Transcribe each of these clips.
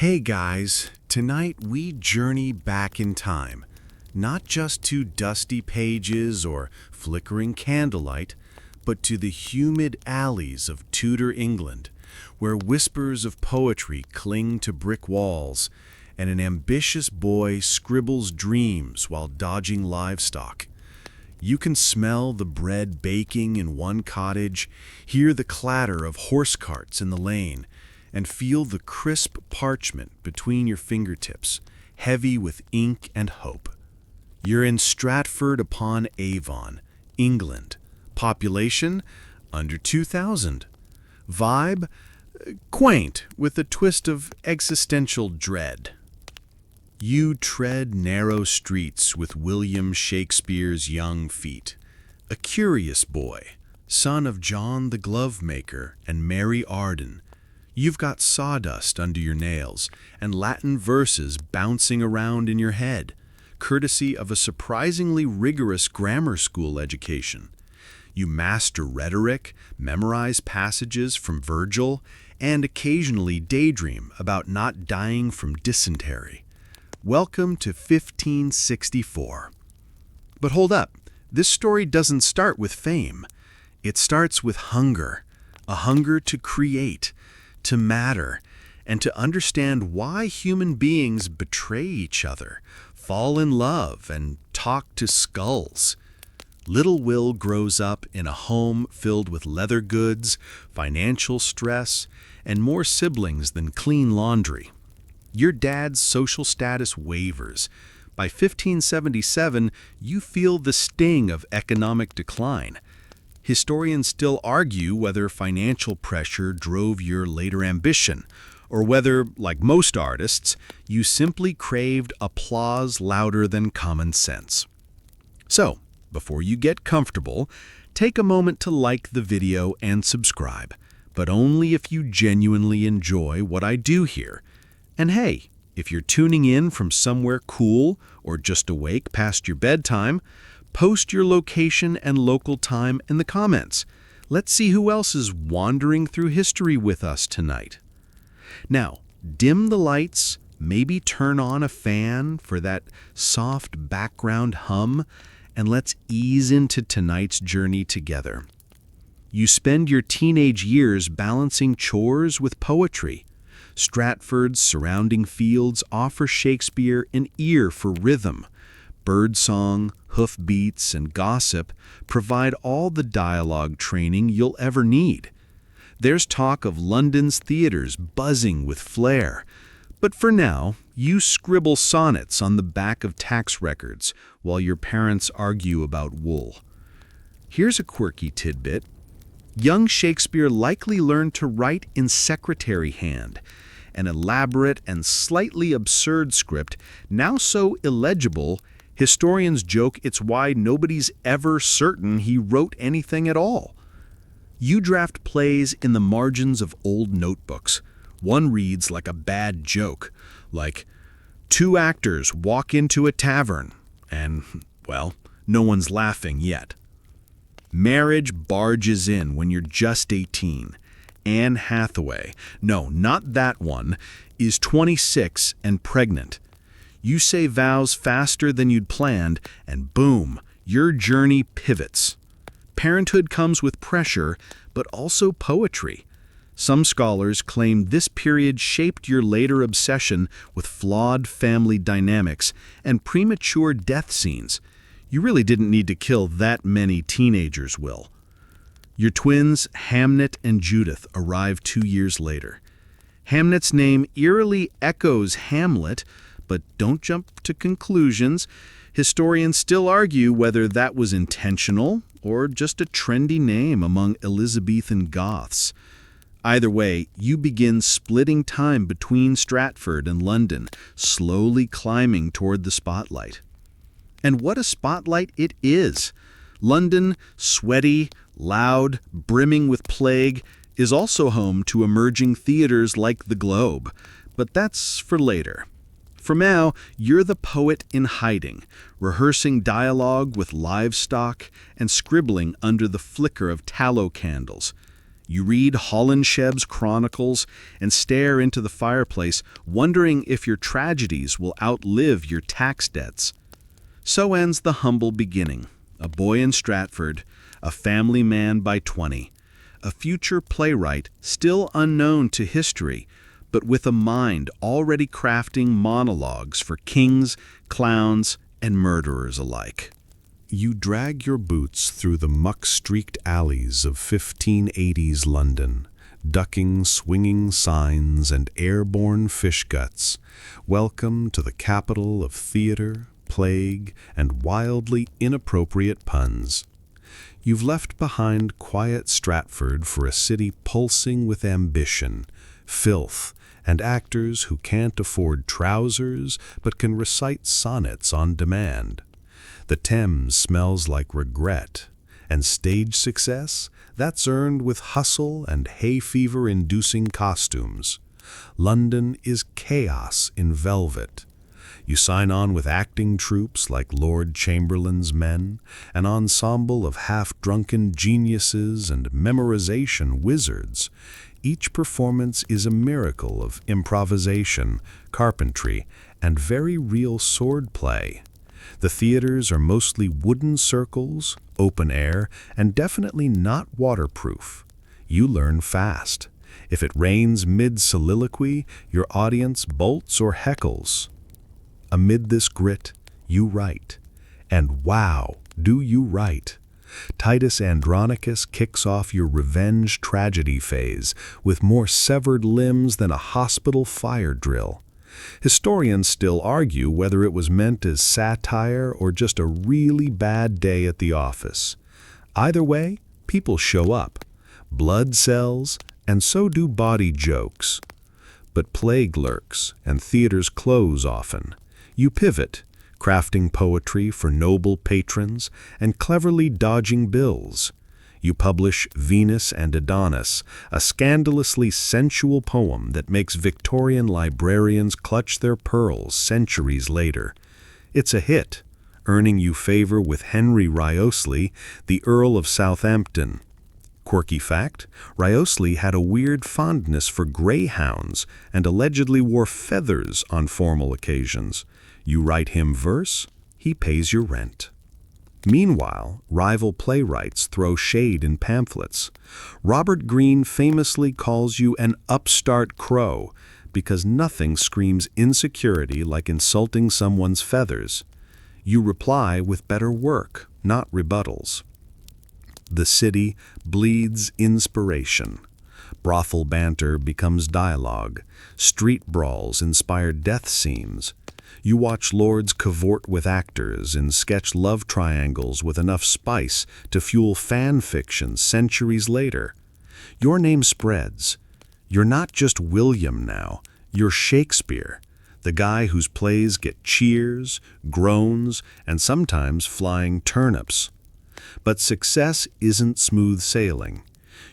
Hey guys, tonight we journey back in time, not just to dusty pages or flickering candlelight, but to the humid alleys of Tudor England, where whispers of poetry cling to brick walls, and an ambitious boy scribbles dreams while dodging livestock. You can smell the bread baking in one cottage, hear the clatter of horse carts in the lane, and feel the crisp parchment between your fingertips, heavy with ink and hope. You're in Stratford-upon-Avon, England. Population, under 2,000. Vibe, quaint, with a twist of existential dread. You tread narrow streets with William Shakespeare's young feet. A curious boy, son of John the Glovemaker and Mary Arden. You've got sawdust under your nails and Latin verses bouncing around in your head, courtesy of a surprisingly rigorous grammar school education. You master rhetoric, memorize passages from Virgil, and occasionally daydream about not dying from dysentery. Welcome to 1564. But hold up, this story doesn't start with fame. It starts with hunger, a hunger to create, to matter, and to understand why human beings betray each other, fall in love, and talk to skulls. Little Will grows up in a home filled with leather goods, financial stress, and more siblings than clean laundry. Your dad's social status wavers. By 1577, you feel the sting of economic decline. Historians still argue whether financial pressure drove your later ambition, or whether, like most artists, you simply craved applause louder than common sense. So, before you get comfortable, take a moment to like the video and subscribe, but only if you genuinely enjoy what I do here. And hey, if you're tuning in from somewhere cool or just awake past your bedtime, post your location and local time in the comments. Let's see who else is wandering through history with us tonight. Now, dim the lights, maybe turn on a fan for that soft background hum, and let's ease into tonight's journey together. You spend your teenage years balancing chores with poetry. Stratford's surrounding fields offer Shakespeare an ear for rhythm. Birdsong, hoofbeats, and gossip provide all the dialogue training you'll ever need. There's talk of London's theaters buzzing with flair. But for now, you scribble sonnets on the back of tax records while your parents argue about wool. Here's a quirky tidbit. Young Shakespeare likely learned to write in secretary hand, an elaborate and slightly absurd script now so illegible historians joke it's why nobody's ever certain he wrote anything at all. You draft plays in the margins of old notebooks. One reads like a bad joke, like, 2 actors walk into a tavern, and, well, no one's laughing yet. Marriage barges in when you're just 18. Anne Hathaway, no, not that one, is 26 and pregnant. You say vows faster than you'd planned, and boom, your journey pivots. Parenthood comes with pressure, but also poetry. Some scholars claim this period shaped your later obsession with flawed family dynamics and premature death scenes. You really didn't need to kill that many teenagers, Will. Your twins, Hamnet and Judith, arrive 2 years later. Hamnet's name eerily echoes Hamlet, but don't jump to conclusions. Historians still argue whether that was intentional or just a trendy name among Elizabethan Goths. Either way, you begin splitting time between Stratford and London, slowly climbing toward the spotlight. And what a spotlight it is! London, sweaty, loud, brimming with plague, is also home to emerging theaters like the Globe, but that's for later. For now, you're the poet in hiding, rehearsing dialogue with livestock and scribbling under the flicker of tallow candles. You read Holinshed's chronicles and stare into the fireplace, wondering if your tragedies will outlive your tax debts. So ends the humble beginning. A boy in Stratford, a family man by 20, a future playwright still unknown to history, but with a mind already crafting monologues for kings, clowns, and murderers alike. You drag your boots through the muck-streaked alleys of 1580s London, ducking swinging signs and airborne fish guts. Welcome to the capital of theater, plague, and wildly inappropriate puns. You've left behind quiet Stratford for a city pulsing with ambition, filth, and actors who can't afford trousers but can recite sonnets on demand. The Thames smells like regret, and stage success, that's earned with hustle and hay fever-inducing costumes. London is chaos in velvet. You sign on with acting troupes like Lord Chamberlain's Men, an ensemble of half-drunken geniuses and memorization wizards. Each performance is a miracle of improvisation, carpentry, and very real swordplay. The theaters are mostly wooden circles, open air, and definitely not waterproof. You learn fast. If it rains mid-soliloquy, your audience bolts or heckles. Amid this grit, you write. And wow, do you write! Titus Andronicus kicks off your revenge tragedy phase with more severed limbs than a hospital fire drill. Historians still argue whether it was meant as satire or just a really bad day at the office. Either way, people show up. Blood sells, and so do body jokes. But plague lurks, and theaters close often. You pivot, crafting poetry for noble patrons and cleverly dodging bills. You publish Venus and Adonis, a scandalously sensual poem that makes Victorian librarians clutch their pearls centuries later. It's a hit, earning you favor with Henry Wriothesley, the Earl of Southampton. Quirky fact, Wriothesley had a weird fondness for greyhounds and allegedly wore feathers on formal occasions. You write him verse, he pays your rent. Meanwhile, rival playwrights throw shade in pamphlets. Robert Greene famously calls you an upstart crow because nothing screams insecurity like insulting someone's feathers. You reply with better work, not rebuttals. The city bleeds inspiration. Brothel banter becomes dialogue. Street brawls inspire death scenes. You watch lords cavort with actors and sketch love triangles with enough spice to fuel fan fiction centuries later. Your name spreads. You're not just William now, you're Shakespeare, the guy whose plays get cheers, groans, and sometimes flying turnips. But success isn't smooth sailing.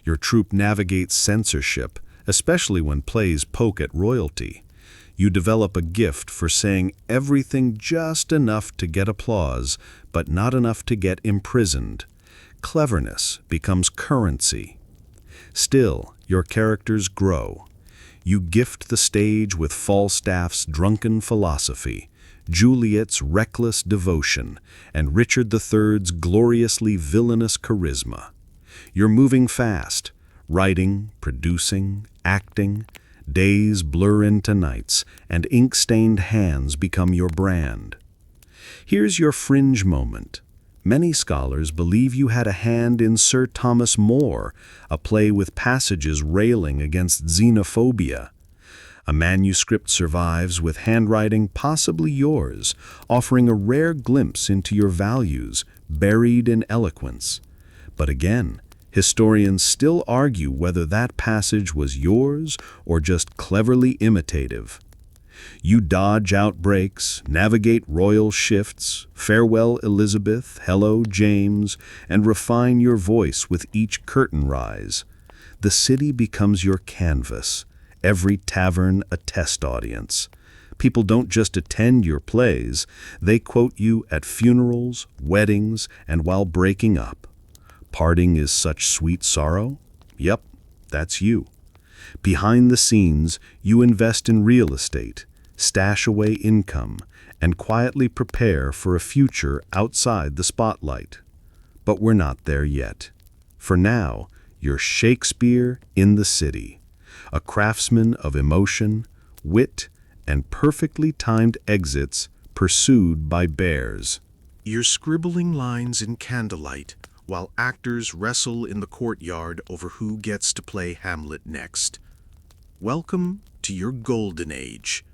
Your troupe navigates censorship, especially when plays poke at royalty. You develop a gift for saying everything just enough to get applause, but not enough to get imprisoned. Cleverness becomes currency. Still, your characters grow. You gift the stage with Falstaff's drunken philosophy, Juliet's reckless devotion, and Richard III's gloriously villainous charisma. You're moving fast, writing, producing, acting. Days blur into nights, and ink-stained hands become your brand. Here's your fringe moment. Many scholars believe you had a hand in Sir Thomas More, a play with passages railing against xenophobia. A manuscript survives with handwriting possibly yours, offering a rare glimpse into your values, buried in eloquence. But again, historians still argue whether that passage was yours or just cleverly imitative. You dodge outbreaks, navigate royal shifts, farewell Elizabeth, hello James, and refine your voice with each curtain rise. The city becomes your canvas, every tavern a test audience. People don't just attend your plays, they quote you at funerals, weddings, and while breaking up. Parting is such sweet sorrow? Yep, That's you. Behind the scenes, you invest in real estate, stash away income, and quietly prepare for a future outside the spotlight. But we're not there yet. For now, you're Shakespeare in the city, a craftsman of emotion, wit, and perfectly timed exits pursued by bears. You're scribbling lines in candlelight while actors wrestle in the courtyard over who gets to play Hamlet next. Welcome to your golden age.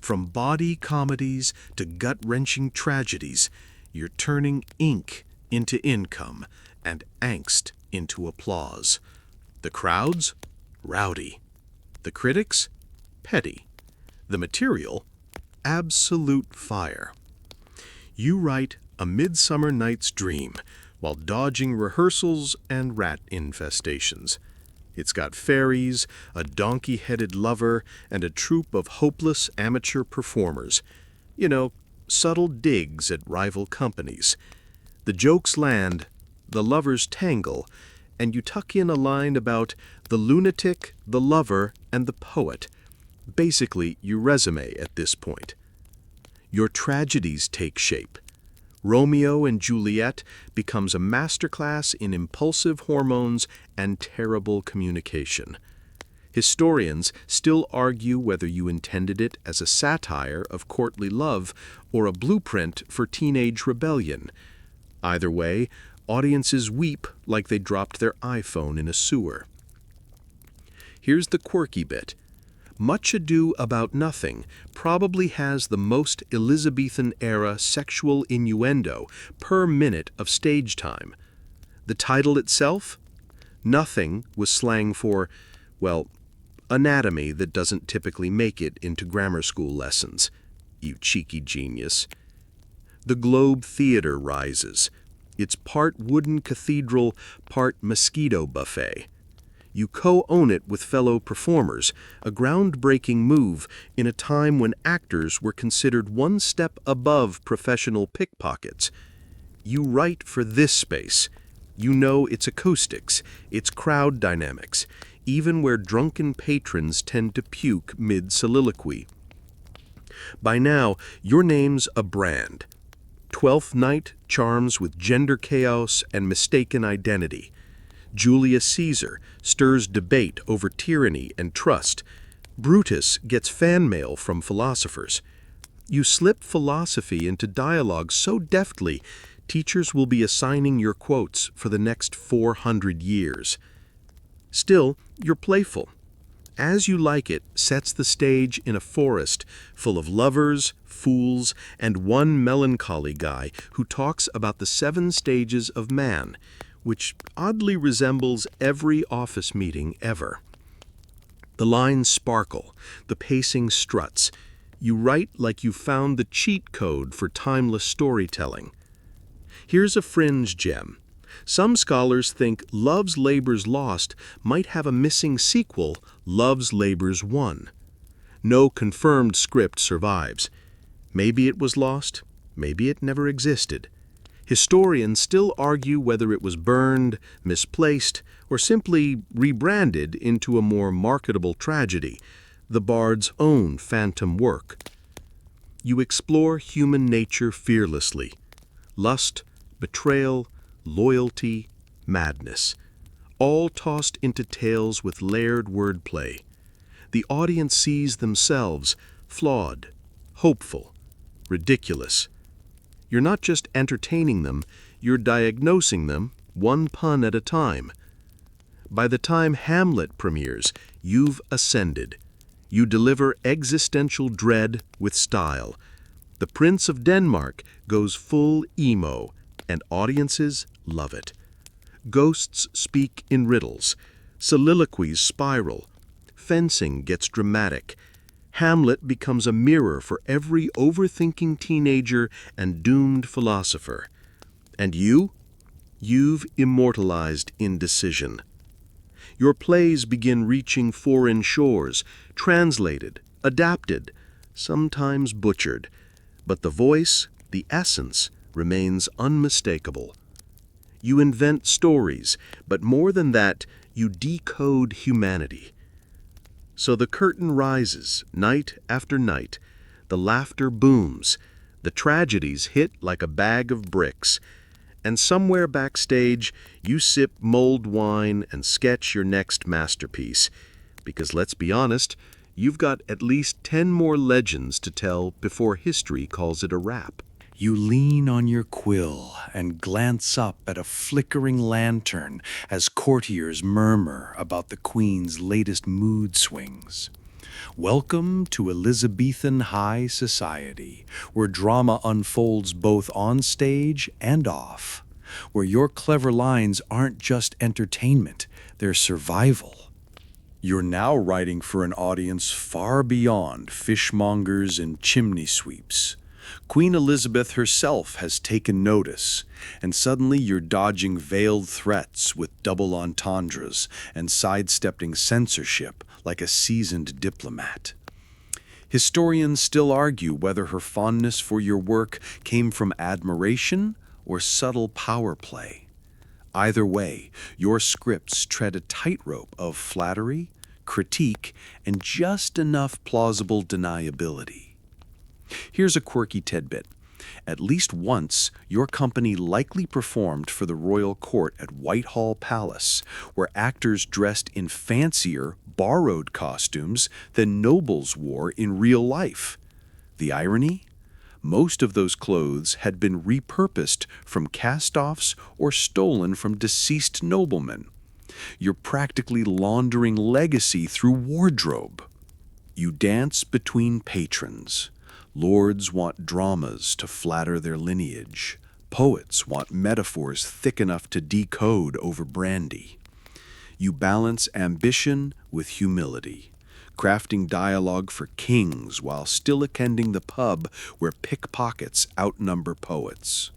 From bawdy comedies to gut-wrenching tragedies, you're turning ink into income and angst into applause. The crowds? Rowdy. The critics? Petty. The material? Absolute fire. You write A Midsummer Night's Dream while dodging rehearsals and rat infestations. It's got fairies, a donkey-headed lover, and a troupe of hopeless amateur performers. You know, subtle digs at rival companies. The jokes land, the lovers tangle, and you tuck in a line about the lunatic, the lover, and the poet. Basically, your resume at this point. Your tragedies take shape. Romeo and Juliet becomes a masterclass in impulsive hormones and terrible communication. Historians still argue whether you intended it as a satire of courtly love or a blueprint for teenage rebellion. Either way, audiences weep like they dropped their iPhone in a sewer. Here's the quirky bit. Much Ado About Nothing probably has the most Elizabethan-era sexual innuendo per minute of stage time. The title itself? Nothing was slang for, well, anatomy that doesn't typically make it into grammar school lessons. You cheeky genius. The Globe Theatre rises. It's part wooden cathedral, part mosquito buffet. You co-own it with fellow performers, a groundbreaking move in a time when actors were considered one step above professional pickpockets. You write for this space. You know its acoustics, its crowd dynamics, even where drunken patrons tend to puke mid-soliloquy. By now, your name's a brand. Twelfth Night charms with gender chaos and mistaken identity. Julius Caesar stirs debate over tyranny and trust. Brutus gets fan mail from philosophers. You slip philosophy into dialogue so deftly, teachers will be assigning your quotes for the next 400 years. Still, you're playful. As You Like It sets the stage in a forest full of lovers, fools, and one melancholy guy who talks about the 7 stages of man, which oddly resembles every office meeting ever. The lines sparkle, the pacing struts. You write like you found the cheat code for timeless storytelling. Here's a fringe gem. Some scholars think Love's Labour's Lost might have a missing sequel, Love's Labour's Won. No confirmed script survives. Maybe it was lost, maybe it never existed. Historians still argue whether it was burned, misplaced, or simply rebranded into a more marketable tragedy, the bard's own phantom work. You explore human nature fearlessly. Lust, betrayal, loyalty, madness, all tossed into tales with layered wordplay. The audience sees themselves flawed, hopeful, ridiculous. You're not just entertaining them, you're diagnosing them, one pun at a time. By the time Hamlet premieres, you've ascended. You deliver existential dread with style. The Prince of Denmark goes full emo, and audiences love it. Ghosts speak in riddles. Soliloquies spiral. Fencing gets dramatic. Hamlet becomes a mirror for every overthinking teenager and doomed philosopher. And you've immortalized indecision. Your plays begin reaching foreign shores, translated, adapted, sometimes butchered, but the voice, the essence, remains unmistakable. You invent stories, but more than that, You decode humanity. So the curtain rises, night after night. The laughter booms. The tragedies hit like a bag of bricks. And somewhere backstage, you sip mulled wine and sketch your next masterpiece. Because let's be honest, you've got at least 10 more legends to tell before history calls it a wrap. You lean on your quill and glance up at a flickering lantern as courtiers murmur about the Queen's latest mood swings. Welcome to Elizabethan high society, where drama unfolds both on stage and off, where your clever lines aren't just entertainment, they're survival. You're now writing for an audience far beyond fishmongers and chimney sweeps. Queen Elizabeth herself has taken notice, and suddenly you're dodging veiled threats with double entendres and sidestepping censorship like a seasoned diplomat. Historians still argue whether her fondness for your work came from admiration or subtle power play. Either way, your scripts tread a tightrope of flattery, critique, and just enough plausible deniability. Here's a quirky tidbit. At least once, your company likely performed for the royal court at Whitehall Palace, where actors dressed in fancier, borrowed costumes than nobles wore in real life. The irony? Most of those clothes had been repurposed from cast-offs or stolen from deceased noblemen. You're practically laundering legacy through wardrobe. You dance between patrons. Lords want dramas to flatter their lineage. Poets want metaphors thick enough to decode over brandy. You balance ambition with humility, crafting dialogue for kings while still attending the pub where pickpockets outnumber poets.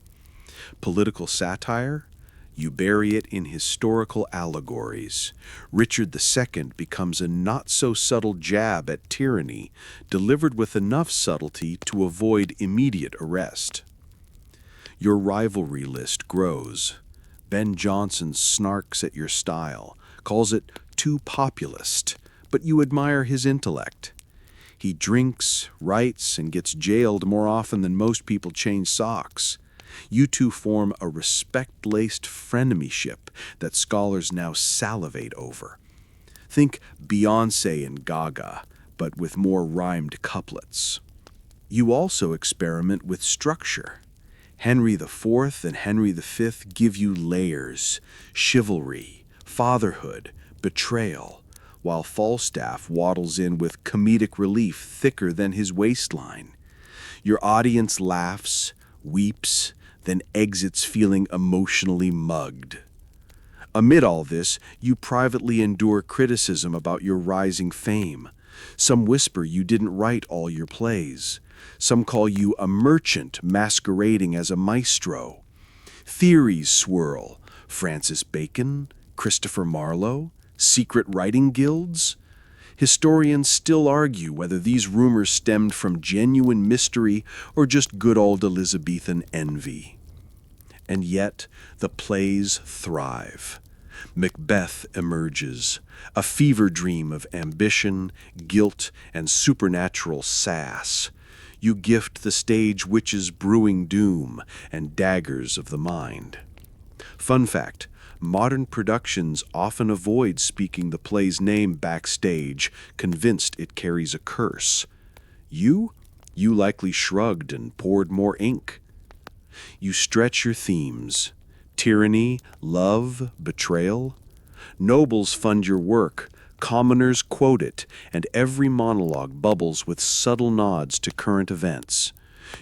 Political satire? You bury it in historical allegories. Richard II becomes a not-so-subtle jab at tyranny, delivered with enough subtlety to avoid immediate arrest. Your rivalry list grows. Ben Jonson snarks at your style, calls it too populist, but you admire his intellect. He drinks, writes, and gets jailed more often than most people change socks. You two form a respect-laced frenemyship that scholars now salivate over. Think Beyoncé and Gaga, but with more rhymed couplets. You also experiment with structure. Henry IV and Henry V give you layers, chivalry, fatherhood, betrayal, while Falstaff waddles in with comedic relief thicker than his waistline. Your audience laughs, weeps, then exits feeling emotionally mugged. Amid all this, you privately endure criticism about your rising fame. Some whisper you didn't write all your plays. Some call you a merchant masquerading as a maestro. Theories swirl. Francis Bacon, Christopher Marlowe, secret writing guilds? Historians still argue whether these rumors stemmed from genuine mystery or just good old Elizabethan envy. And yet, the plays thrive. Macbeth emerges, a fever dream of ambition, guilt, and supernatural sass. You gift the stage witches brewing doom and daggers of the mind. Fun fact, modern productions often avoid speaking the play's name backstage, convinced it carries a curse. You likely shrugged and poured more ink. You stretch your themes. Tyranny, love, betrayal. Nobles fund your work, commoners quote it, and every monologue bubbles with subtle nods to current events.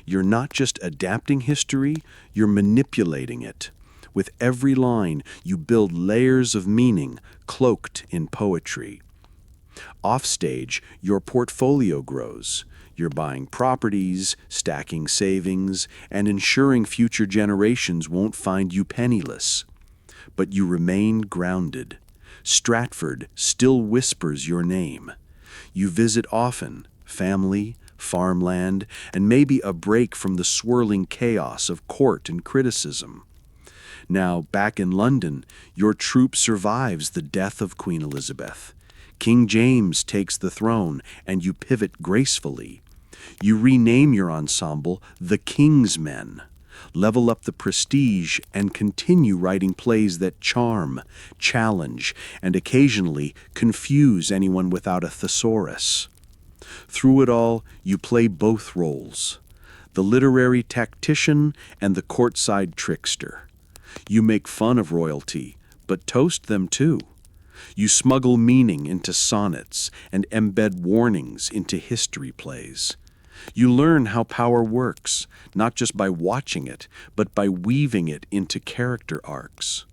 You're not just adapting history, you're manipulating it. With every line, you build layers of meaning cloaked in poetry. Offstage, your portfolio grows. You're buying properties, stacking savings, and ensuring future generations won't find you penniless. But you remain grounded. Stratford still whispers your name. You visit often, family, farmland, and maybe a break from the swirling chaos of court and criticism. Now, back in London, your troupe survives the death of Queen Elizabeth. King James takes the throne, and you pivot gracefully. You rename your ensemble the King's Men, level up the prestige, and continue writing plays that charm, challenge, and occasionally confuse anyone without a thesaurus. Through it all, you play both roles, the literary tactician and the courtside trickster. You make fun of royalty, but toast them too. You smuggle meaning into sonnets and embed warnings into history plays. You learn how power works, not just by watching it, but by weaving it into character arcs.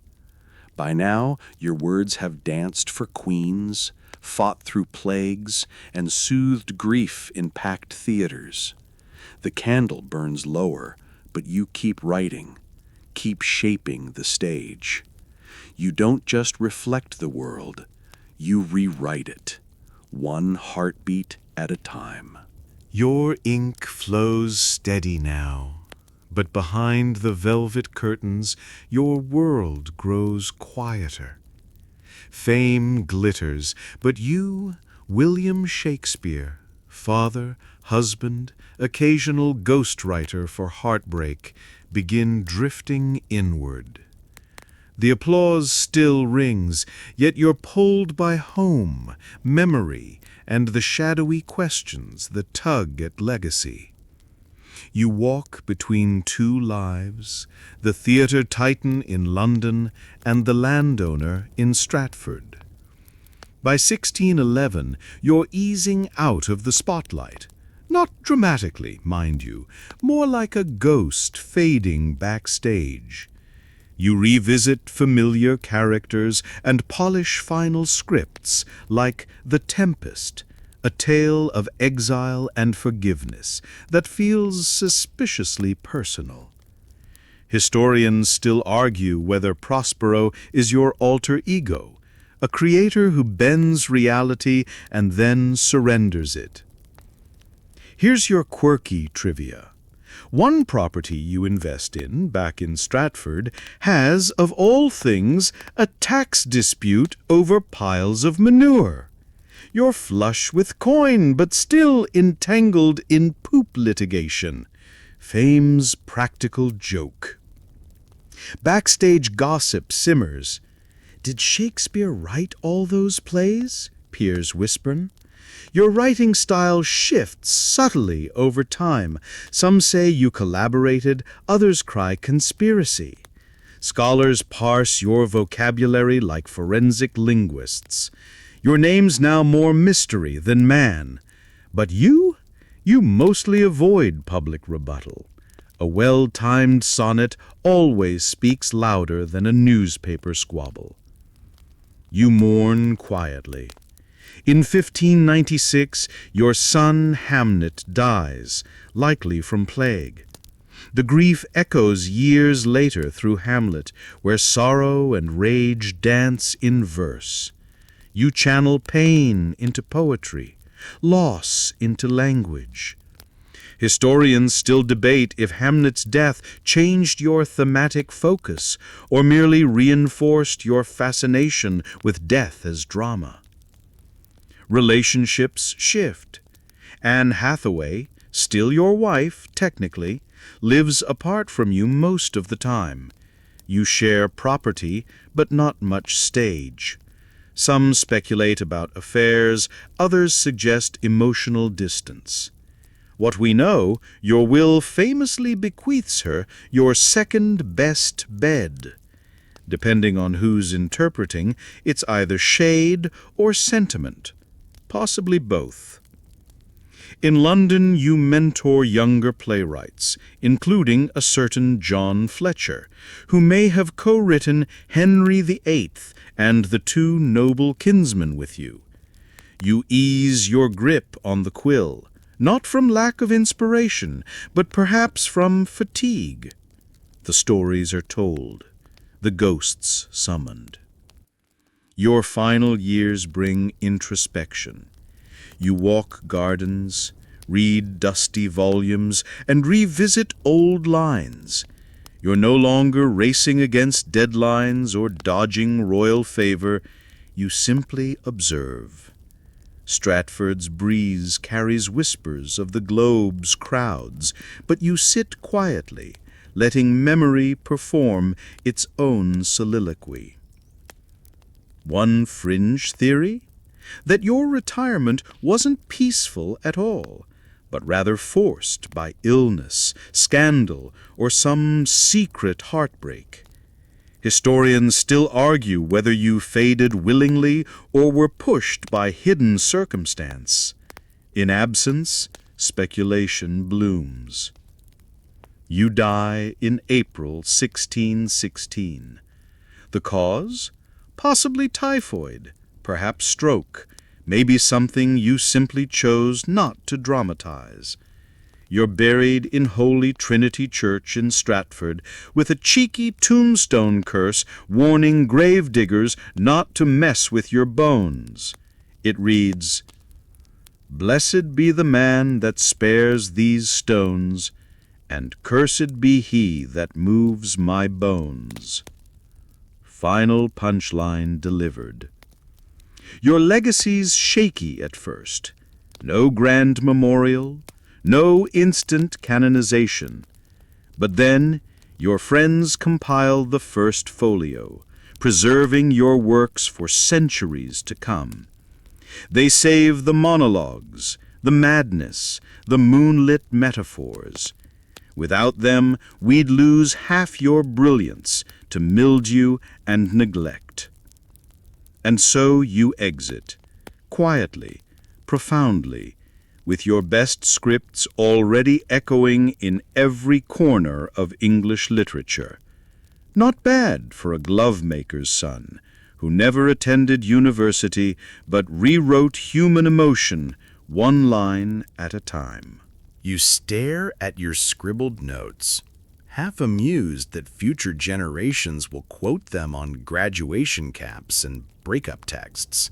By now, your words have danced for queens, fought through plagues, and soothed grief in packed theaters. The candle burns lower, but you keep writing, keep shaping the stage. You don't just reflect the world, you rewrite it, one heartbeat at a time. Your ink flows steady now, but behind the velvet curtains, your world grows quieter. Fame glitters, but you, William Shakespeare, father, husband, occasional ghostwriter for heartbreak, begin drifting inward. The applause still rings, yet you're pulled by home, memory, and the shadowy questions that tug at legacy. You walk between two lives, the theatre titan in London and the landowner in Stratford. By 1611, you're easing out of the spotlight. Not dramatically, mind you, more like a ghost fading backstage. You revisit familiar characters and polish final scripts like The Tempest, a tale of exile and forgiveness that feels suspiciously personal. Historians still argue whether Prospero is your alter ego, a creator who bends reality and then surrenders it. Here's your quirky trivia. One property you invest in, back in Stratford, has, of all things, a tax dispute over piles of manure. You're flush with coin, but still entangled in poop litigation. Fame's practical joke. Backstage gossip simmers. Did Shakespeare write all those plays? Peers whisper. Your writing style shifts subtly over time. Some say you collaborated, others cry conspiracy. Scholars parse your vocabulary like forensic linguists. Your name's now more mystery than man. But you mostly avoid public rebuttal. A well-timed sonnet always speaks louder than a newspaper squabble. You mourn quietly. In 1596, your son Hamnet dies, likely from plague. The grief echoes years later through Hamlet, where sorrow and rage dance in verse. You channel pain into poetry, loss into language. Historians still debate if Hamlet's death changed your thematic focus or merely reinforced your fascination with death as drama. Relationships shift. Anne Hathaway, still your wife, technically, lives apart from you most of the time. You share property, but not much stage. Some speculate about affairs, others suggest emotional distance. What we know, your will famously bequeaths her your second-best bed. Depending on who's interpreting, it's either shade or sentiment. Possibly both. In London, you mentor younger playwrights, including a certain John Fletcher, who may have co-written Henry VIII and The Two Noble Kinsmen with you. You ease your grip on the quill, not from lack of inspiration, but perhaps from fatigue. The stories are told, the ghosts summoned. Your final years bring introspection. You walk gardens, read dusty volumes, and revisit old lines. You're no longer racing against deadlines or dodging royal favor. You simply observe. Stratford's breeze carries whispers of the globe's crowds, but you sit quietly, letting memory perform its own soliloquy. One fringe theory? That your retirement wasn't peaceful at all, but rather forced by illness, scandal, or some secret heartbreak. Historians still argue whether you faded willingly or were pushed by hidden circumstance. In absence, speculation blooms. You die in April 1616. The cause? Possibly typhoid, perhaps stroke, maybe something you simply chose not to dramatize. You're buried in Holy Trinity Church in Stratford with a cheeky tombstone curse warning gravediggers not to mess with your bones. It reads, "Blessed be the man that spares these stones, and cursed be he that moves my bones." Final punchline delivered. Your legacy's shaky at first. No grand memorial, no instant canonization. But then your friends compile the first folio, preserving your works for centuries to come. They save the monologues, the madness, the moonlit metaphors. Without them, we'd lose half your brilliance to mildew and neglect. And so you exit, quietly, profoundly, with your best scripts already echoing in every corner of English literature. Not bad for a glove-maker's son, who never attended university but rewrote human emotion one line at a time. You stare at your scribbled notes, half amused that future generations will quote them on graduation caps and breakup texts.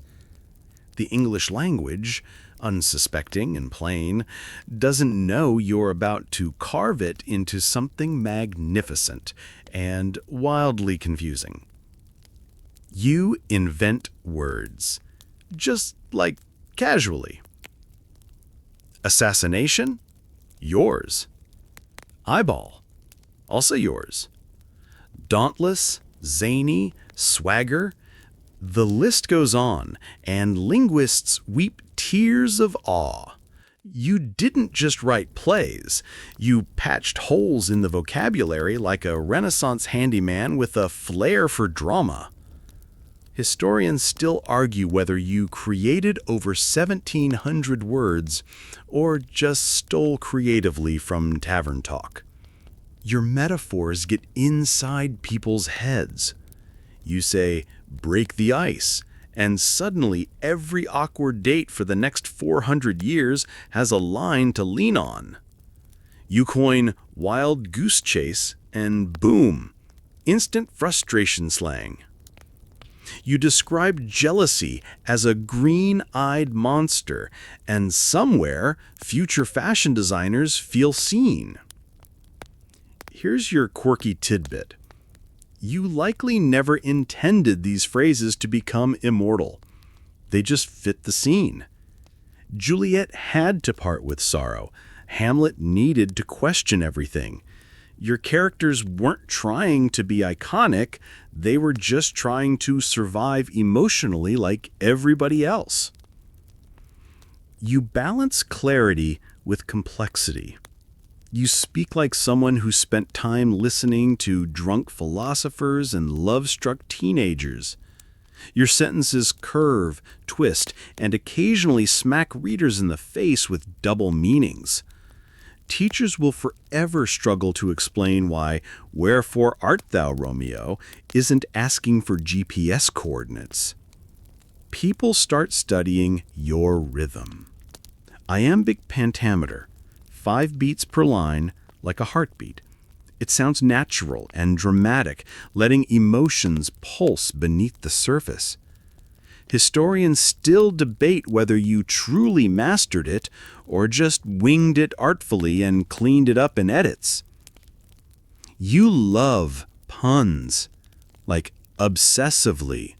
The English language, unsuspecting and plain, doesn't know you're about to carve it into something magnificent and wildly confusing. You invent words, just like casually. Assassination? Yours. Eyeball? Also yours. Dauntless, zany, swagger? The list goes on, and linguists weep tears of awe. You didn't just write plays. You patched holes in the vocabulary like a Renaissance handyman with a flair for drama. Historians still argue whether you created over 1,700 words or just stole creatively from tavern talk. Your metaphors get inside people's heads. You say, "break the ice," and suddenly every awkward date for the next 400 years has a line to lean on. You coin "wild goose chase," and boom, instant frustration slang. You describe jealousy as a green-eyed monster, and somewhere future fashion designers feel seen. Here's your quirky tidbit. You likely never intended these phrases to become immortal. They just fit the scene. Juliet had to part with sorrow. Hamlet needed to question everything. Your characters weren't trying to be iconic, they were just trying to survive emotionally like everybody else. You balance clarity with complexity. You speak like someone who spent time listening to drunk philosophers and love-struck teenagers. Your sentences curve, twist, and occasionally smack readers in the face with double meanings. Teachers will forever struggle to explain why "Wherefore art thou, Romeo?" isn't asking for GPS coordinates. People start studying your rhythm. Iambic pentameter, 5 beats per line, like a heartbeat. It sounds natural and dramatic, letting emotions pulse beneath the surface. Historians still debate whether you truly mastered it or just winged it artfully and cleaned it up in edits. You love puns, like obsessively.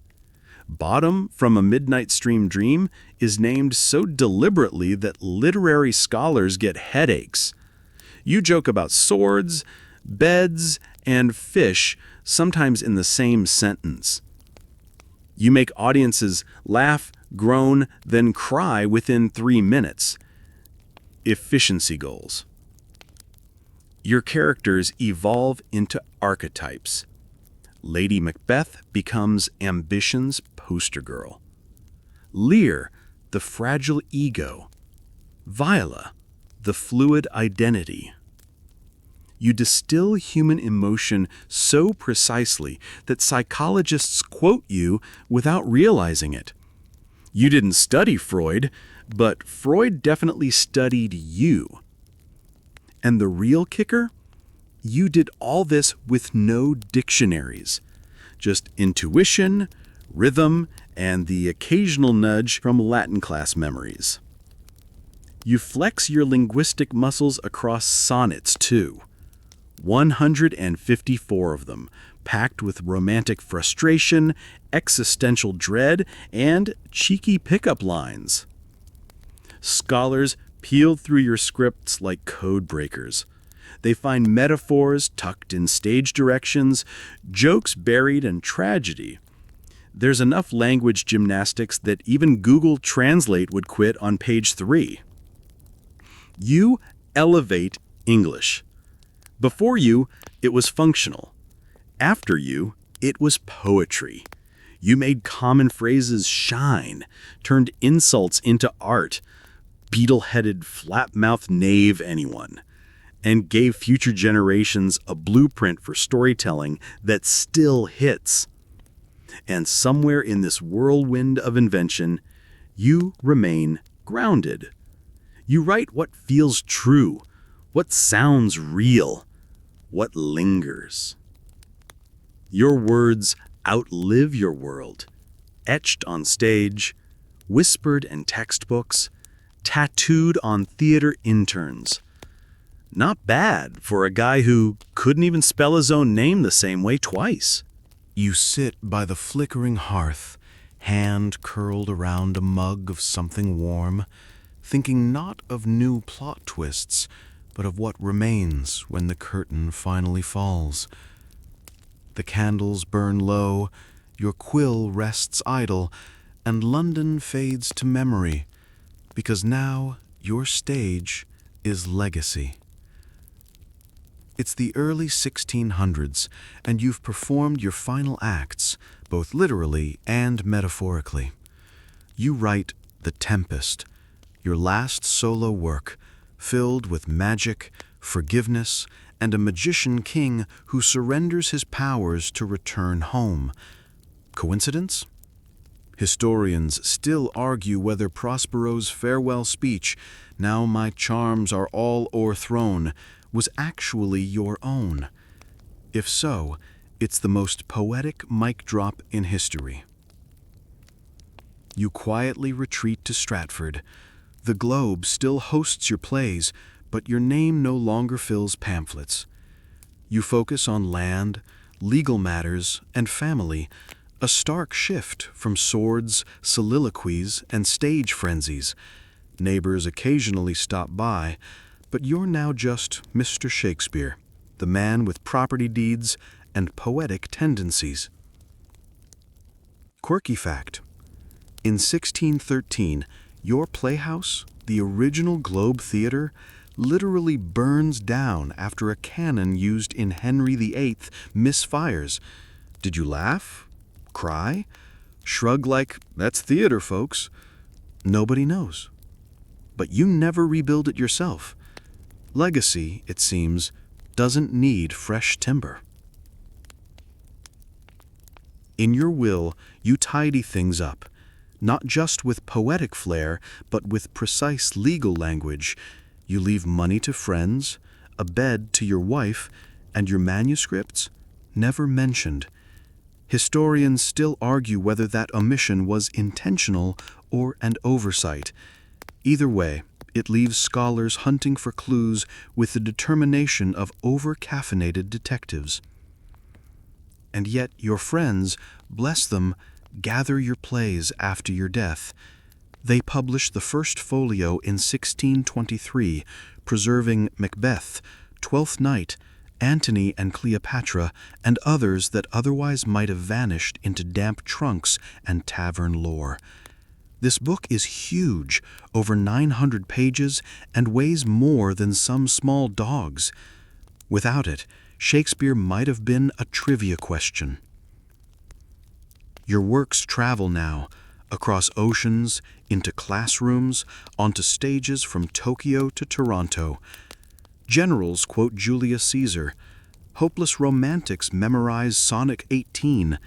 Bottom from A Midnight Stream Dream is named so deliberately that literary scholars get headaches. You joke about swords, beds, and fish, sometimes in the same sentence. You make audiences laugh, groan, then cry within 3 minutes. Efficiency goals. Your characters evolve into archetypes. Lady Macbeth becomes ambition's poster girl. Lear, the fragile ego. Viola, the fluid identity. You distill human emotion so precisely that psychologists quote you without realizing it. You didn't study Freud, but Freud definitely studied you. And the real kicker? You did all this with no dictionaries. Just intuition, rhythm, and the occasional nudge from Latin class memories. You flex your linguistic muscles across sonnets, too. 154 of them, packed with romantic frustration, existential dread, and cheeky pickup lines. Scholars peeled through your scripts like code breakers. They find metaphors tucked in stage directions, jokes buried in tragedy. There's enough language gymnastics that even Google Translate would quit on page 3. You elevate English. Before you, it was functional. After you, it was poetry. You made common phrases shine, turned insults into art, beetle-headed, flat-mouthed knave anyone, and gave future generations a blueprint for storytelling that still hits. And somewhere in this whirlwind of invention, you remain grounded. You write what feels true, what sounds real, what lingers. Your words outlive your world, etched on stage, whispered in textbooks, tattooed on theater interns. Not bad for a guy who couldn't even spell his own name the same way twice. You sit by the flickering hearth, hand curled around a mug of something warm, thinking not of new plot twists, but of what remains when the curtain finally falls. The candles burn low, your quill rests idle, and London fades to memory, because now your stage is legacy. It's the early 1600s, and you've performed your final acts, both literally and metaphorically. You write The Tempest, your last solo work, filled with magic, forgiveness, and a magician king who surrenders his powers to return home. Coincidence? Historians still argue whether Prospero's farewell speech, "Now my charms are all o'erthrown," was actually your own. If so, it's the most poetic mic drop in history. You quietly retreat to Stratford. The Globe still hosts your plays, but your name no longer fills pamphlets. You focus on land, legal matters, and family, a stark shift from swords, soliloquies, and stage frenzies. Neighbors occasionally stop by, but you're now just Mr. Shakespeare, the man with property deeds and poetic tendencies. Quirky fact: in 1613, your playhouse, the original Globe Theatre, literally burns down after a cannon used in Henry VIII misfires. Did you laugh? Cry? Shrug like, "That's theater, folks"? Nobody knows. But you never rebuild it yourself. Legacy, it seems, doesn't need fresh timber. In your will, you tidy things up, not just with poetic flair, but with precise legal language. You leave money to friends, a bed to your wife, and your manuscripts never mentioned. Historians still argue whether that omission was intentional or an oversight. Either way, It leaves scholars hunting for clues with the determination of over-caffeinated detectives. And yet your friends, bless them, gather your plays after your death. They published the first folio in 1623, preserving Macbeth, Twelfth Night, Antony and Cleopatra, and others that otherwise might have vanished into damp trunks and tavern lore. This book is huge, over 900 pages, and weighs more than some small dogs. Without it, Shakespeare might have been a trivia question. Your works travel now, across oceans, into classrooms, onto stages from Tokyo to Toronto. Generals quote Julius Caesar. Hopeless romantics memorize Sonic 18.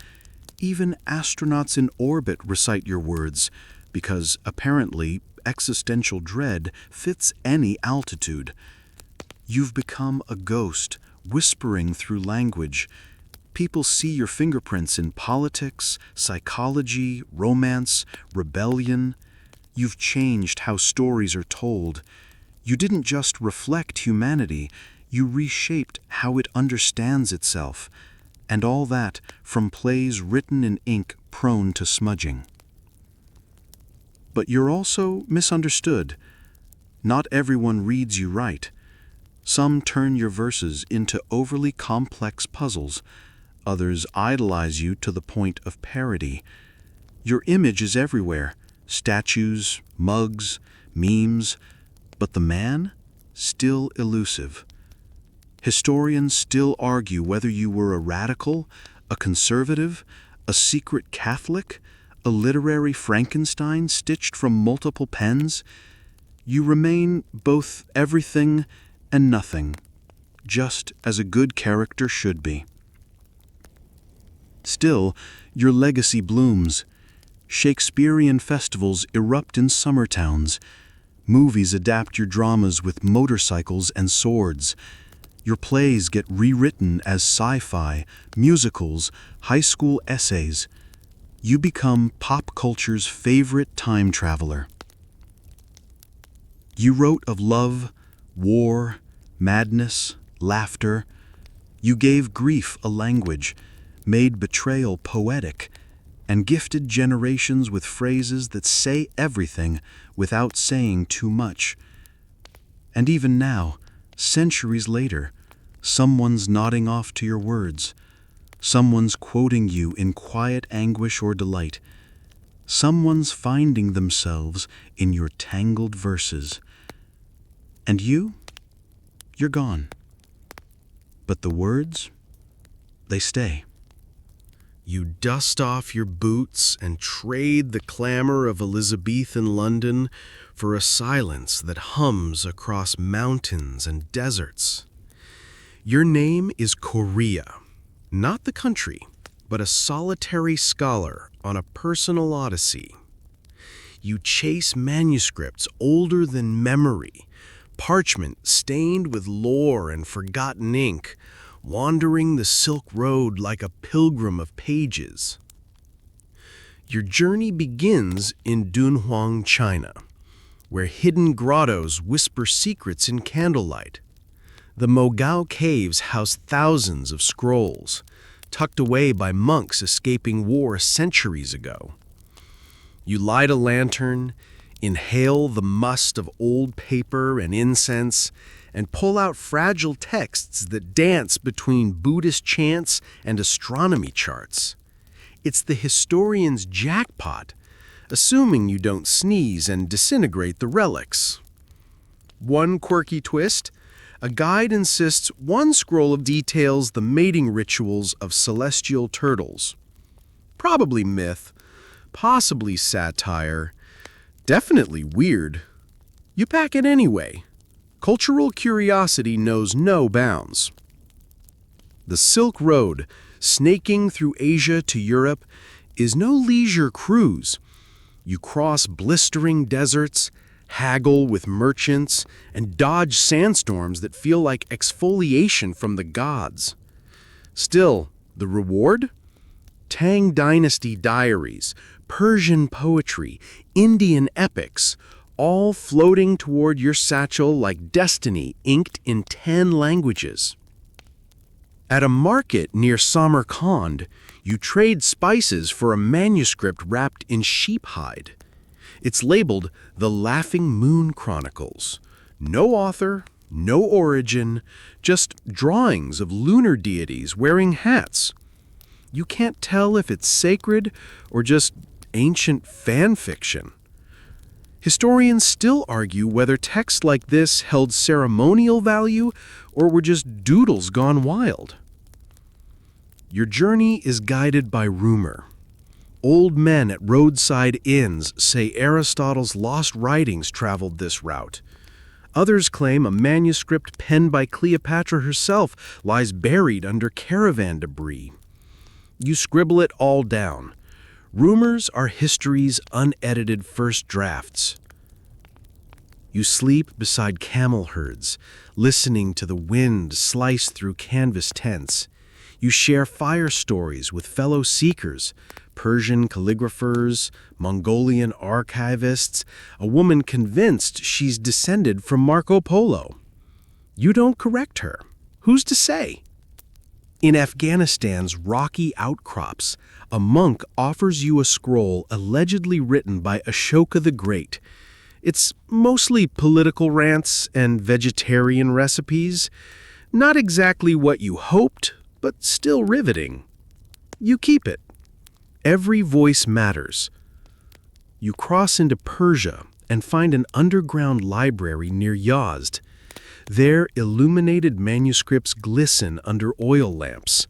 Even astronauts in orbit recite your words, because apparently existential dread fits any altitude. You've become a ghost, whispering through language. People see your fingerprints in politics, psychology, romance, rebellion. You've changed how stories are told. You didn't just reflect humanity, you reshaped how it understands itself, and all that from plays written in ink prone to smudging. But you're also misunderstood. Not everyone reads you right. Some turn your verses into overly complex puzzles. Others idolize you to the point of parody. Your image is everywhere: statues, mugs, memes, but the man, still elusive. Historians still argue whether you were a radical, a conservative, a secret Catholic, a literary Frankenstein stitched from multiple pens. You remain both everything and nothing, just as a good character should be. Still, your legacy blooms. Shakespearean festivals erupt in summer towns. Movies adapt your dramas with motorcycles and swords. Your plays get rewritten as sci-fi, musicals, high school essays. You become pop culture's favorite time traveler. You wrote of love, war, madness, laughter. You gave grief a language, made betrayal poetic, and gifted generations with phrases that say everything without saying too much. And even now, centuries later, someone's nodding off to your words. Someone's quoting you in quiet anguish or delight. Someone's finding themselves in your tangled verses. And you're gone. But the words, they stay. You dust off your boots and trade the clamor of Elizabethan London for a silence that hums across mountains and deserts. Your name is Korea, not the country, but a solitary scholar on a personal odyssey. You chase manuscripts older than memory, parchment stained with lore and forgotten ink, wandering the Silk Road like a pilgrim of pages. Your journey begins in Dunhuang, China, where hidden grottos whisper secrets in candlelight. The Mogao caves house thousands of scrolls, tucked away by monks escaping war centuries ago. You light a lantern, inhale the must of old paper and incense, and pull out fragile texts that dance between Buddhist chants and astronomy charts. It's the historian's jackpot, assuming you don't sneeze and disintegrate the relics. One quirky twist: a guide insists one scroll details the mating rituals of celestial turtles. Probably myth, possibly satire, definitely weird. You pack it anyway. Cultural curiosity knows no bounds. The Silk Road, snaking through Asia to Europe, is no leisure cruise. You cross blistering deserts, haggle with merchants, and dodge sandstorms that feel like exfoliation from the gods. Still, the reward? Tang Dynasty diaries, Persian poetry, Indian epics, all floating toward your satchel like destiny inked in 10 languages. At a market near Samarkand, you trade spices for a manuscript wrapped in sheep hide. It's labeled The Laughing Moon Chronicles. No author, no origin, just drawings of lunar deities wearing hats. You can't tell if it's sacred or just ancient fan fiction. Historians still argue whether texts like this held ceremonial value or were just doodles gone wild. Your journey is guided by rumor. Old men at roadside inns say Aristotle's lost writings traveled this route. Others claim a manuscript penned by Cleopatra herself lies buried under caravan debris. You scribble it all down. Rumors are history's unedited first drafts. You sleep beside camel herds, listening to the wind slice through canvas tents. You share fire stories with fellow seekers, Persian calligraphers, Mongolian archivists, a woman convinced she's descended from Marco Polo. You don't correct her. Who's to say? In Afghanistan's rocky outcrops, a monk offers you a scroll allegedly written by Ashoka the Great. It's mostly political rants and vegetarian recipes. Not exactly what you hoped, but still riveting. You keep it. Every voice matters. You cross into Persia and find an underground library near Yazd. There, illuminated manuscripts glisten under oil lamps.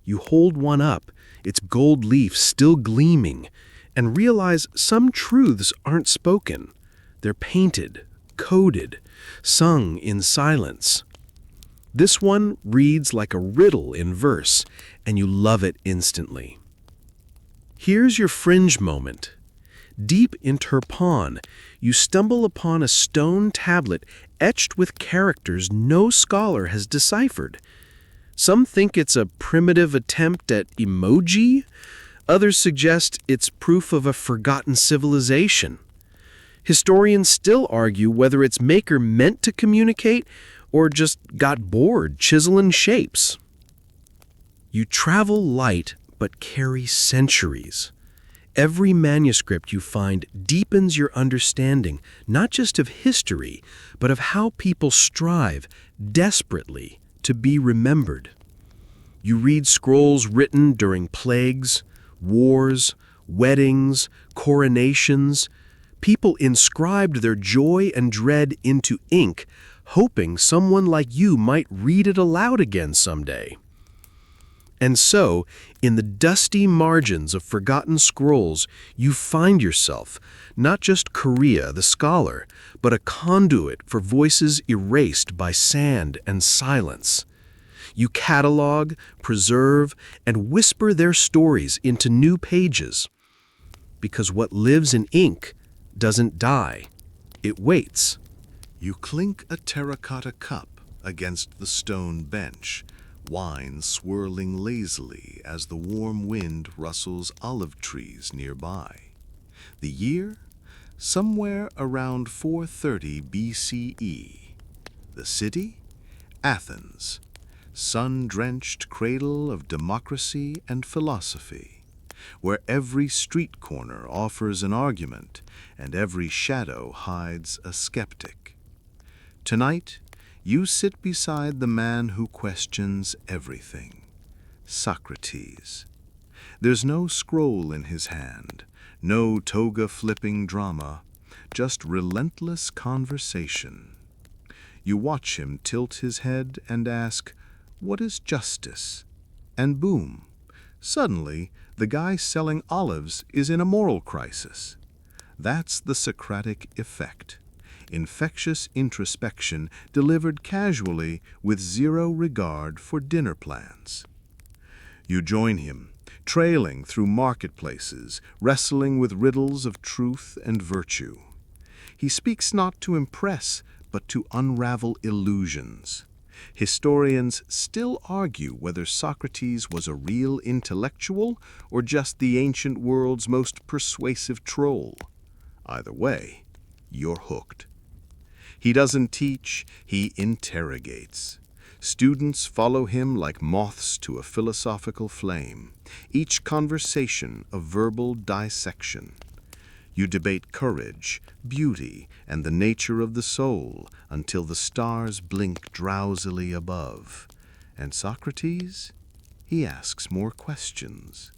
You hold one up, its gold leaf still gleaming, and realize some truths aren't spoken. They're painted, coded, sung in silence. This one reads like a riddle in verse, and you love it instantly. Here's your fringe moment. Deep in Turpan, you stumble upon a stone tablet etched with characters no scholar has deciphered. Some think it's a primitive attempt at emoji. Others suggest it's proof of a forgotten civilization. Historians still argue whether its maker meant to communicate or just got bored chiseling shapes. You travel light but carry centuries. Every manuscript you find deepens your understanding, not just of history, but of how people strive desperately to be remembered. You read scrolls written during plagues, wars, weddings, coronations. People inscribed their joy and dread into ink, hoping someone like you might read it aloud again someday. And so, in the dusty margins of forgotten scrolls, you find yourself, not just Korea the scholar, but a conduit for voices erased by sand and silence. You catalog, preserve, and whisper their stories into new pages. Because what lives in ink doesn't die, it waits. You clink a terracotta cup against the stone bench, wine swirling lazily as the warm wind rustles olive trees nearby. The year? Somewhere around 430 BCE. The city? Athens, sun-drenched cradle of democracy and philosophy, where every street corner offers an argument and every shadow hides a skeptic. Tonight, you sit beside the man who questions everything, Socrates. There's no scroll in his hand, no toga-flipping drama, just relentless conversation. You watch him tilt his head and ask, "What is justice?" And boom, suddenly the guy selling olives is in a moral crisis. That's the Socratic effect. Infectious introspection delivered casually with zero regard for dinner plans. You join him, trailing through marketplaces, wrestling with riddles of truth and virtue. He speaks not to impress, but to unravel illusions. Historians still argue whether Socrates was a real intellectual or just the ancient world's most persuasive troll. Either way, you're hooked. He doesn't teach, he interrogates. Students follow him like moths to a philosophical flame, each conversation a verbal dissection. You debate courage, beauty, and the nature of the soul until the stars blink drowsily above. And Socrates? He asks more questions.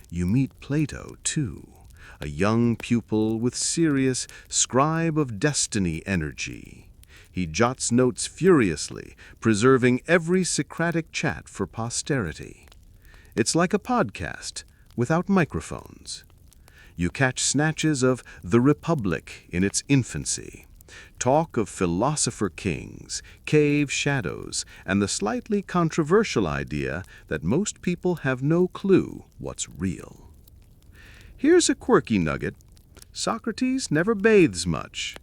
You meet Plato, too, a young pupil with serious scribe of destiny energy. He jots notes furiously, preserving every Socratic chat for posterity. It's like a podcast, without microphones. You catch snatches of the Republic in its infancy, talk of philosopher kings, cave shadows, and the slightly controversial idea that most people have no clue what's real. Here's a quirky nugget. Socrates never bathes much.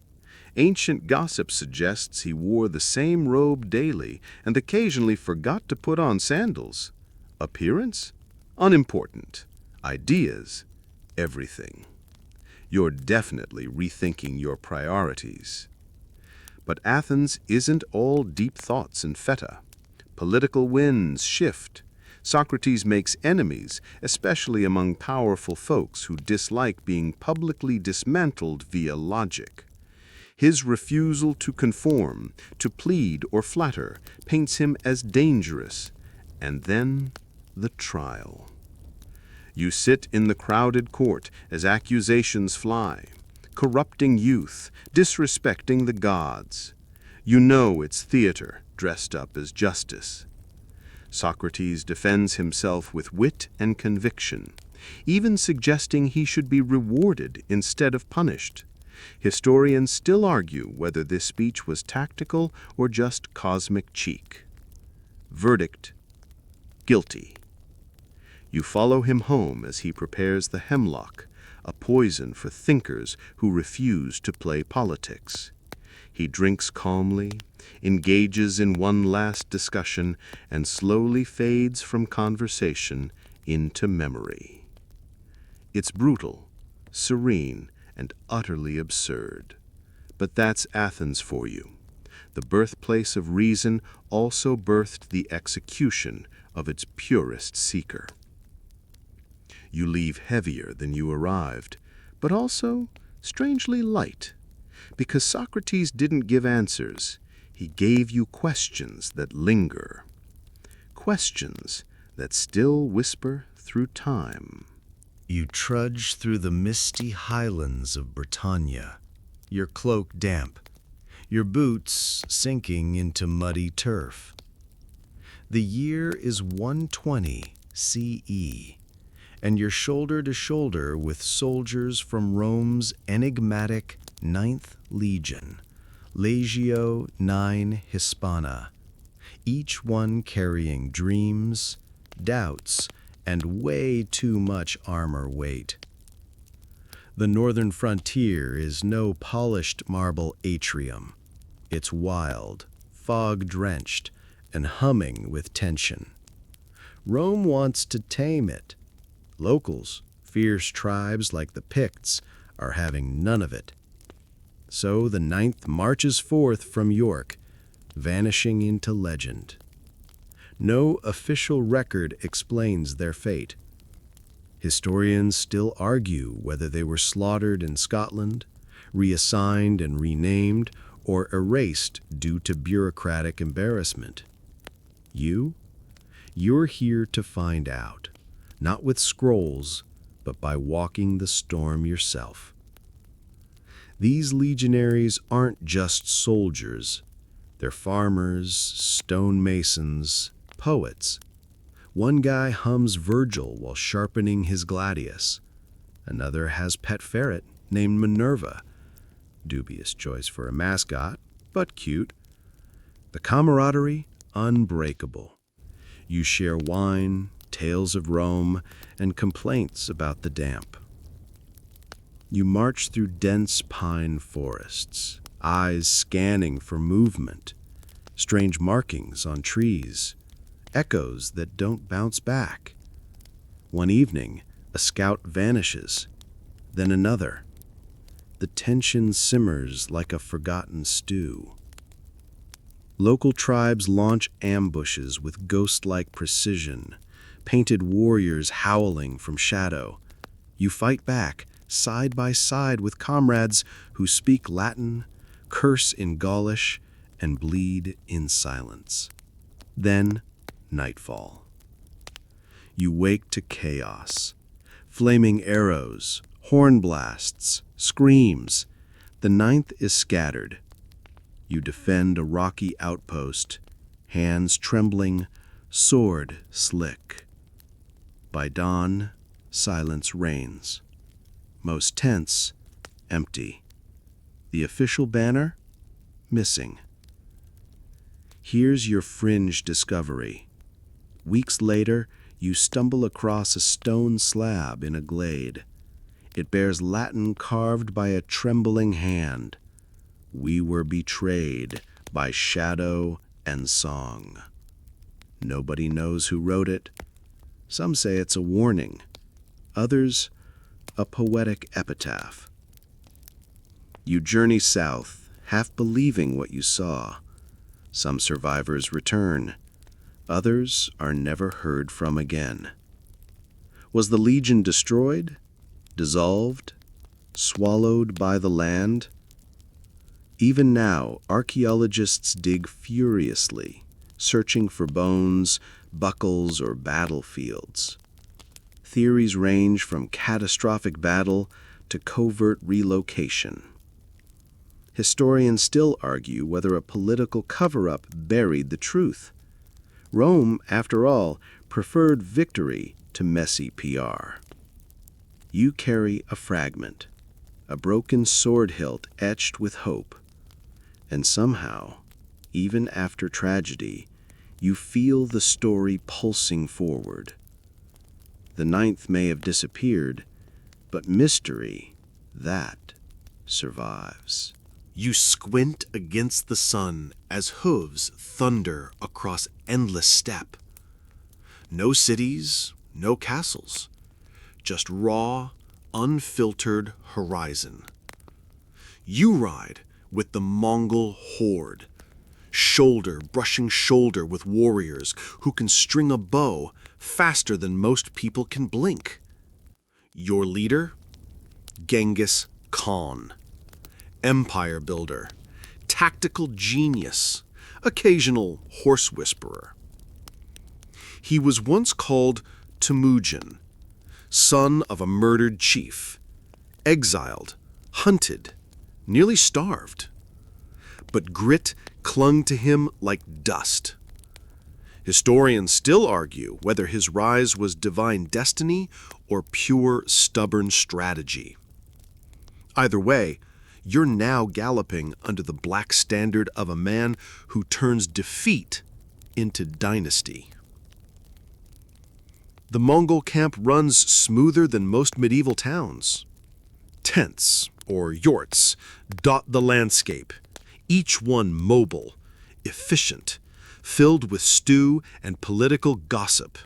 Ancient gossip suggests he wore the same robe daily and occasionally forgot to put on sandals. Appearance? Unimportant. Ideas? Everything. You're definitely rethinking your priorities. But Athens isn't all deep thoughts and feta. Political winds shift. Socrates makes enemies, especially among powerful folks who dislike being publicly dismantled via logic. His refusal to conform, to plead or flatter, paints him as dangerous. And then the trial. You sit in the crowded court as accusations fly, corrupting youth, disrespecting the gods. You know it's theater dressed up as justice. Socrates defends himself with wit and conviction, even suggesting he should be rewarded instead of punished. Historians still argue whether this speech was tactical or just cosmic cheek. Verdict: guilty. You follow him home as he prepares the hemlock, a poison for thinkers who refuse to play politics. He drinks calmly, engages in one last discussion, and slowly fades from conversation into memory. It's brutal, serene, and utterly absurd. But that's Athens for you. The birthplace of reason also birthed the execution of its purest seeker. You leave heavier than you arrived, but also strangely light, because Socrates didn't give answers. He gave you questions that linger, questions that still whisper through time. You trudge through the misty highlands of Britannia, your cloak damp, your boots sinking into muddy turf. The year is 120 CE, and you're shoulder to shoulder with soldiers from Rome's enigmatic 9th Legion, Legio IX Hispana, each one carrying dreams, doubts, and way too much armor weight. The northern frontier is no polished marble atrium. It's wild, fog-drenched, and humming with tension. Rome wants to tame it. Locals, fierce tribes like the Picts, are having none of it. So the 9th marches forth from York, vanishing into legend. No official record explains their fate. Historians still argue whether they were slaughtered in Scotland, reassigned and renamed, or erased due to bureaucratic embarrassment. You're here to find out, not with scrolls, but by walking the storm yourself. These legionaries aren't just soldiers. They're farmers, stonemasons, poets. One guy hums Virgil while sharpening his gladius. Another has pet ferret named Minerva. Dubious choice for a mascot, but cute. The camaraderie, unbreakable. You share wine, tales of Rome, and complaints about the damp. You march through dense pine forests, eyes scanning for movement, strange markings on trees, echoes that don't bounce back. One evening, a scout vanishes, then another. The tension simmers like a forgotten stew. Local tribes launch ambushes with ghost-like precision, painted warriors howling from shadow. You fight back, side by side with comrades who speak Latin, curse in Gaulish, and bleed in silence. Then, nightfall. You wake to chaos. Flaming arrows, horn blasts, screams. The ninth is scattered. You defend a rocky outpost, hands trembling, sword slick. By dawn, silence reigns. Most tents, empty. The official banner, missing. Here's your fringe discovery. Weeks later, you stumble across a stone slab in a glade. It bears Latin carved by a trembling hand. We were betrayed by shadow and song. Nobody knows who wrote it. Some say it's a warning. Others, a poetic epitaph. You journey south, half believing what you saw. Some survivors return. Others are never heard from again. Was the legion destroyed? Dissolved? Swallowed by the land? Even now, archaeologists dig furiously, searching for bones, buckles, or battlefields. Theories range from catastrophic battle to covert relocation. Historians still argue whether a political cover-up buried the truth. Rome, after all, preferred victory to messy PR. You carry a fragment, a broken sword hilt etched with hope. And somehow, even after tragedy, you feel the story pulsing forward. The ninth may have disappeared, but mystery, that survives. You squint against the sun as hooves thunder across endless steppe. No cities, no castles, just raw, unfiltered horizon. You ride with the Mongol horde, shoulder brushing shoulder with warriors who can string a bow faster than most people can blink. Your leader? Genghis Khan. Empire builder, tactical genius, occasional horse whisperer. He was once called Temujin, son of a murdered chief, exiled, hunted, nearly starved. But grit clung to him like dust. Historians still argue whether his rise was divine destiny or pure stubborn strategy. Either way, you're now galloping under the black standard of a man who turns defeat into dynasty. The Mongol camp runs smoother than most medieval towns. Tents, or yurts, dot the landscape, each one mobile, efficient, filled with stew and political gossip.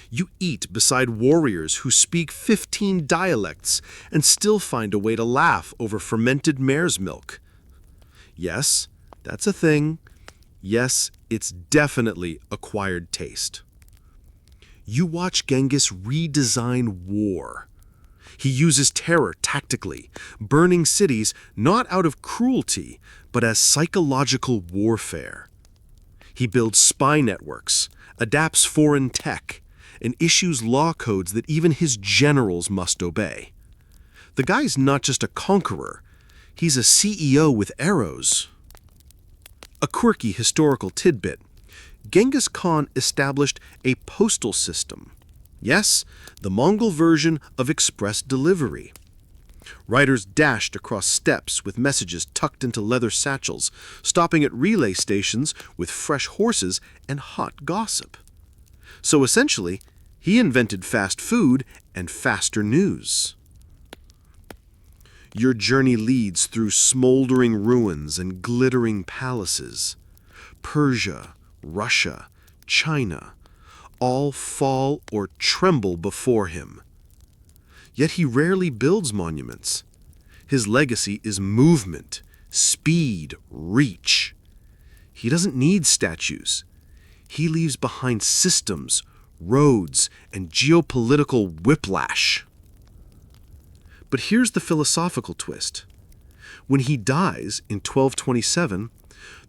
You eat beside warriors who speak 15 dialects and still find a way to laugh over fermented mare's milk. Yes, that's a thing. Yes, it's definitely acquired taste. You watch Genghis redesign war. He uses terror tactically, burning cities not out of cruelty, but as psychological warfare. He builds spy networks, adapts foreign tech, and issues law codes that even his generals must obey. The guy's not just a conqueror, he's a CEO with arrows. A quirky historical tidbit: Genghis Khan established a postal system. Yes, the Mongol version of express delivery. Riders dashed across steppes with messages tucked into leather satchels, stopping at relay stations with fresh horses and hot gossip. So essentially, he invented fast food and faster news. Your journey leads through smoldering ruins and glittering palaces. Persia, Russia, China, all fall or tremble before him. Yet he rarely builds monuments. His legacy is movement, speed, reach. He doesn't need statues. He leaves behind systems, roads, and geopolitical whiplash. But here's the philosophical twist. When he dies in 1227,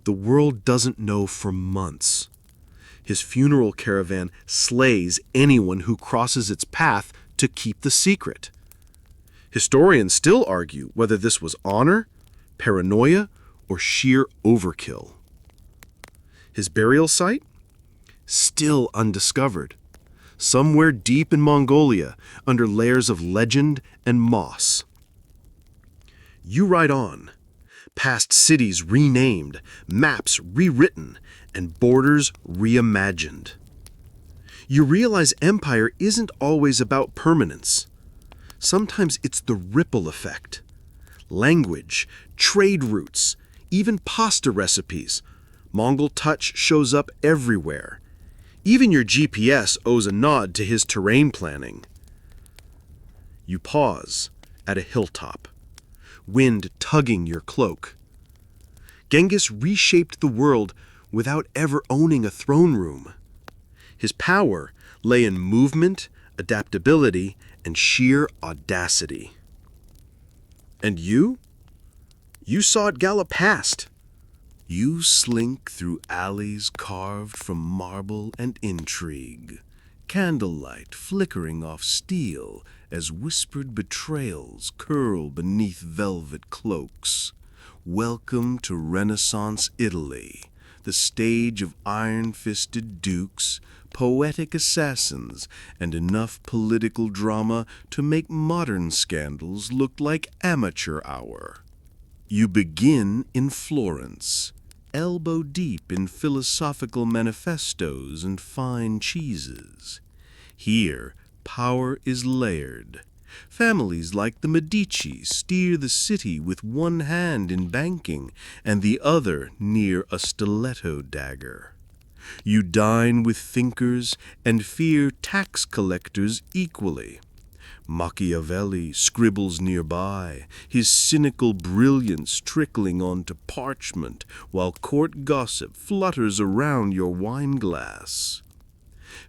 the world doesn't know for months. His funeral caravan slays anyone who crosses its path to keep the secret. Historians still argue whether this was honor, paranoia, or sheer overkill. His burial site? Still undiscovered. Somewhere deep in Mongolia, under layers of legend and moss. You ride on, past cities renamed, maps rewritten, and borders reimagined. You realize empire isn't always about permanence. Sometimes it's the ripple effect. Language, trade routes, even pasta recipes. Mongol touch shows up everywhere. Even your GPS owes a nod to his terrain planning. You pause at a hilltop, wind tugging your cloak. Genghis reshaped the world without ever owning a throne room. His power lay in movement, adaptability, and sheer audacity. And you? You saw it gallop past. You slink through alleys carved from marble and intrigue, candlelight flickering off steel as whispered betrayals curl beneath velvet cloaks. Welcome to Renaissance Italy, the stage of iron-fisted dukes, poetic assassins, and enough political drama to make modern scandals look like amateur hour. You begin in Florence, elbow deep in philosophical manifestos and fine cheeses. Here, power is layered. Families like the Medici steer the city with one hand in banking and the other near a stiletto dagger. You dine with thinkers and fear tax collectors equally. Machiavelli scribbles nearby, his cynical brilliance trickling onto parchment, while court gossip flutters around your wineglass.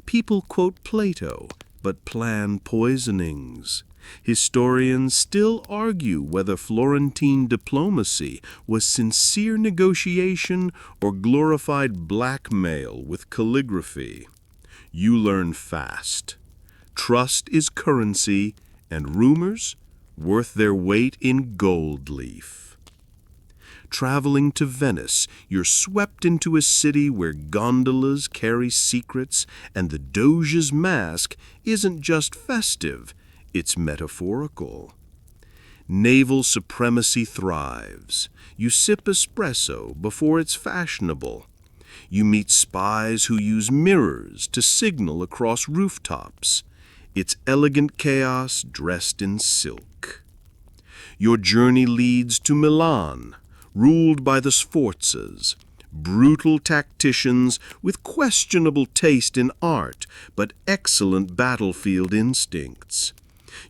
People quote Plato, but plan poisonings. Historians still argue whether Florentine diplomacy was sincere negotiation or glorified blackmail with calligraphy. You learn fast. Trust is currency, and rumors worth their weight in gold leaf. Traveling to Venice, you're swept into a city where gondolas carry secrets, and the Doge's mask isn't just festive, it's metaphorical. Naval supremacy thrives. You sip espresso before it's fashionable. You meet spies who use mirrors to signal across rooftops. It's elegant chaos dressed in silk. Your journey leads to Milan, ruled by the Sforzas, brutal tacticians with questionable taste in art but excellent battlefield instincts.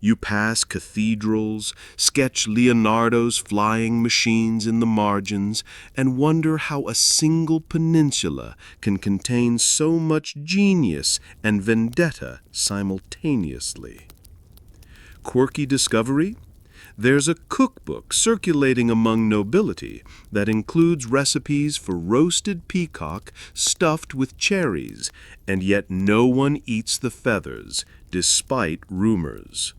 You pass cathedrals, sketch Leonardo's flying machines in the margins, and wonder how a single peninsula can contain so much genius and vendetta simultaneously. Quirky discovery? There's a cookbook circulating among nobility that includes recipes for roasted peacock stuffed with cherries, and yet no one eats the feathers, despite rumors.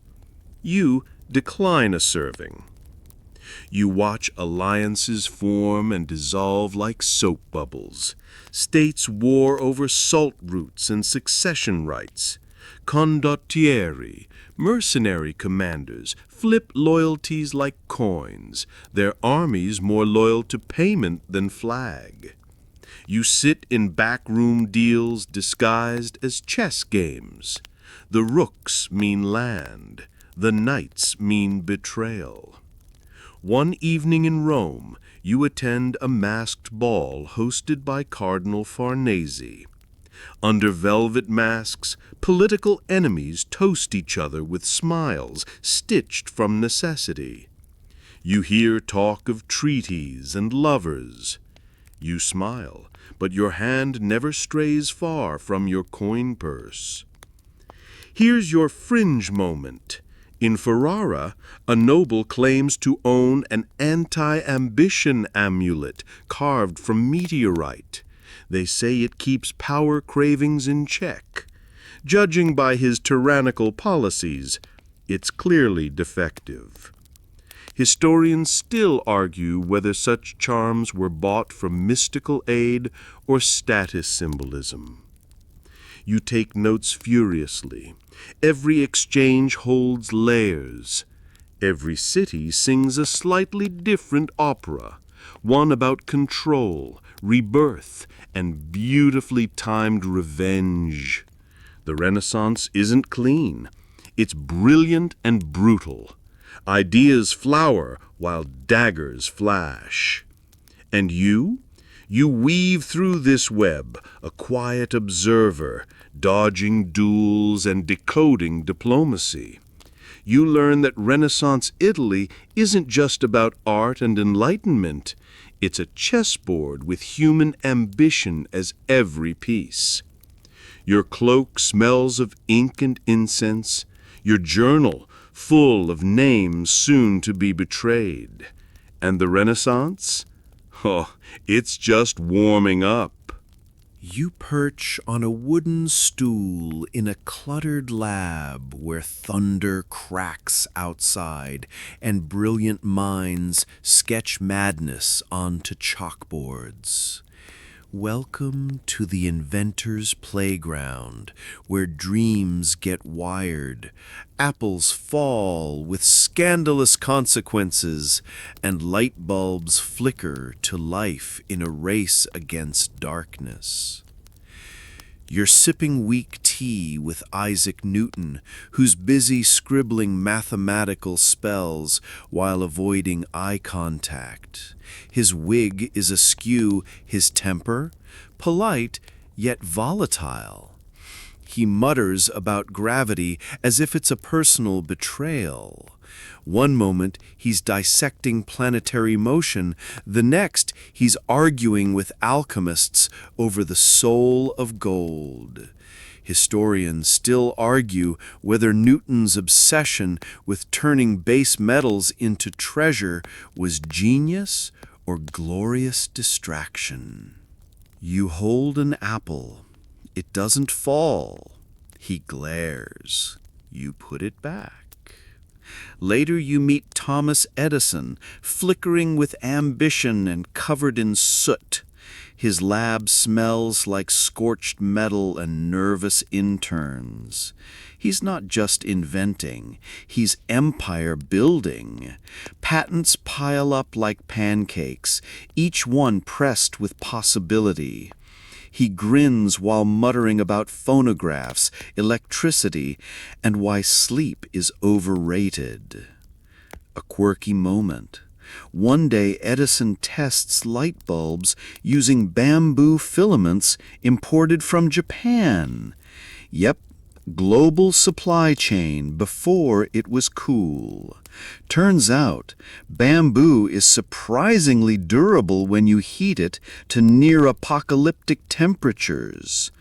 You decline a serving. You watch alliances form and dissolve like soap bubbles. States war over salt routes and succession rights. Condottieri, mercenary commanders, flip loyalties like coins, their armies more loyal to payment than flag. You sit in backroom deals disguised as chess games. The rooks mean land. The knights mean betrayal. One evening in Rome, you attend a masked ball hosted by Cardinal Farnese. Under velvet masks, political enemies toast each other with smiles stitched from necessity. You hear talk of treaties and lovers. You smile, but your hand never strays far from your coin purse. Here's your fringe moment. In Ferrara, a noble claims to own an anti-ambition amulet carved from meteorite. They say it keeps power cravings in check. Judging by his tyrannical policies, it's clearly defective. Historians still argue whether such charms were bought from mystical aid or status symbolism. You take notes furiously. Every exchange holds layers. Every city sings a slightly different opera, one about control, rebirth, and beautifully timed revenge. The Renaissance isn't clean. It's brilliant and brutal. Ideas flower while daggers flash. And you? You weave through this web, a quiet observer, dodging duels and decoding diplomacy. You learn that Renaissance Italy isn't just about art and enlightenment. It's a chessboard with human ambition as every piece. Your cloak smells of ink and incense, your journal full of names soon to be betrayed. And the Renaissance? Oh, it's just warming up. You perch on a wooden stool in a cluttered lab where thunder cracks outside and brilliant minds sketch madness onto chalkboards. Welcome to the inventor's playground, where dreams get wired, apples fall with scandalous consequences, and light bulbs flicker to life in a race against darkness. You're sipping weak tea with Isaac Newton, who's busy scribbling mathematical spells while avoiding eye contact. His wig is askew, his temper polite yet volatile. He mutters about gravity as if it's a personal betrayal. One moment he's dissecting planetary motion, the next he's arguing with alchemists over the soul of gold. Historians still argue whether Newton's obsession with turning base metals into treasure was genius or glorious distraction. You hold an apple. It doesn't fall. He glares. You put it back. Later you meet Thomas Edison, flickering with ambition and covered in soot. His lab smells like scorched metal and nervous interns. He's not just inventing, he's empire building. Patents pile up like pancakes, each one pressed with possibility. He grins while muttering about phonographs, electricity, and why sleep is overrated. A quirky moment. One day Edison tests light bulbs using bamboo filaments imported from Japan. Yep, global supply chain before it was cool. Turns out, bamboo is surprisingly durable when you heat it to near-apocalyptic temperatures.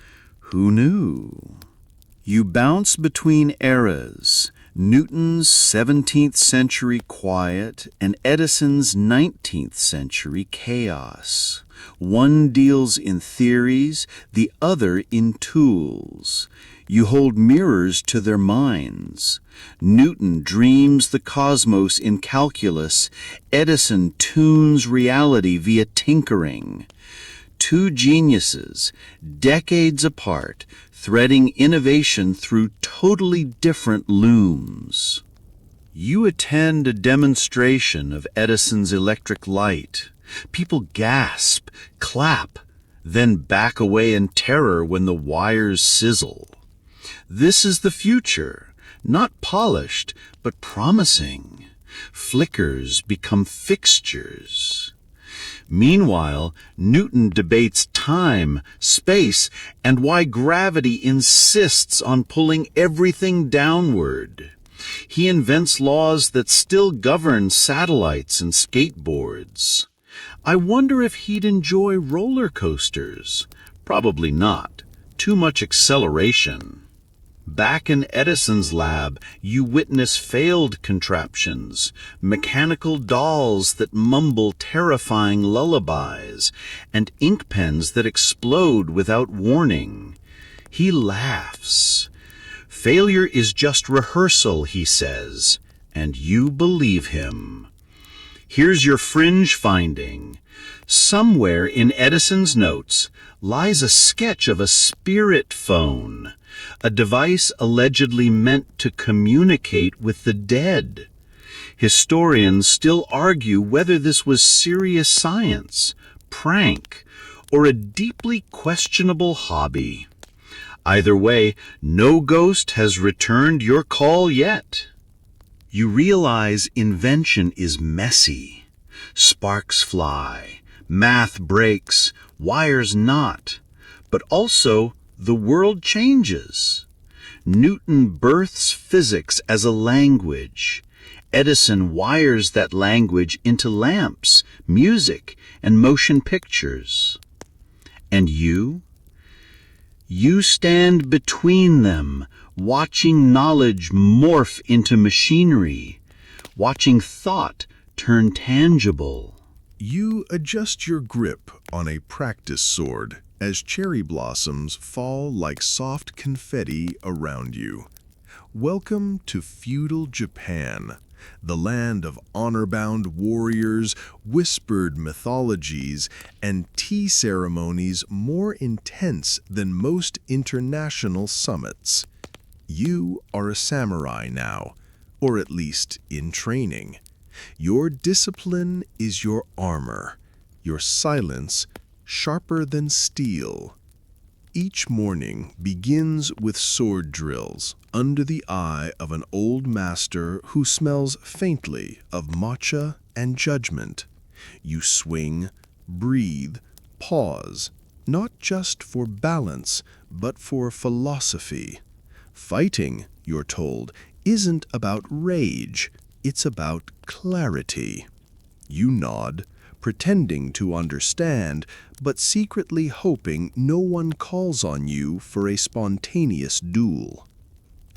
Who knew? You bounce between eras, Newton's 17th century quiet and Edison's 19th century chaos. One deals in theories, the other in tools. You hold mirrors to their minds. Newton dreams the cosmos in calculus. Edison tunes reality via tinkering. Two geniuses, decades apart, threading innovation through totally different looms. You attend a demonstration of Edison's electric light. People gasp, clap, then back away in terror when the wires sizzle. This is the future, not polished, but promising. Flickers become fixtures. Meanwhile, Newton debates time, space, and why gravity insists on pulling everything downward. He invents laws that still govern satellites and skateboards. I wonder if he'd enjoy roller coasters. Probably not. Too much acceleration. Back in Edison's lab, you witness failed contraptions, mechanical dolls that mumble terrifying lullabies, and ink pens that explode without warning. He laughs. Failure is just rehearsal, he says, and you believe him. Here's your fringe finding. Somewhere in Edison's notes lies a sketch of a spirit phone, a device allegedly meant to communicate with the dead. Historians still argue whether this was serious science, prank, or a deeply questionable hobby. Either way, no ghost has returned your call yet. You realize invention is messy. Sparks fly, math breaks, wires knot, but also the world changes. Newton births physics as a language. Edison wires that language into lamps, music, and motion pictures. And you? You stand between them, watching knowledge morph into machinery, watching thought turn tangible. You adjust your grip on a practice sword as cherry blossoms fall like soft confetti around you. Welcome to feudal Japan, the land of honor-bound warriors, whispered mythologies, and tea ceremonies more intense than most international summits. You are a samurai now, or at least in training. Your discipline is your armor, your silence sharper than steel. Each morning begins with sword drills under the eye of an old master who smells faintly of matcha and judgment. You swing, breathe, pause, not just for balance, but for philosophy. Fighting, you're told, isn't about rage, it's about clarity. You nod, pretending to understand, but secretly hoping no one calls on you for a spontaneous duel.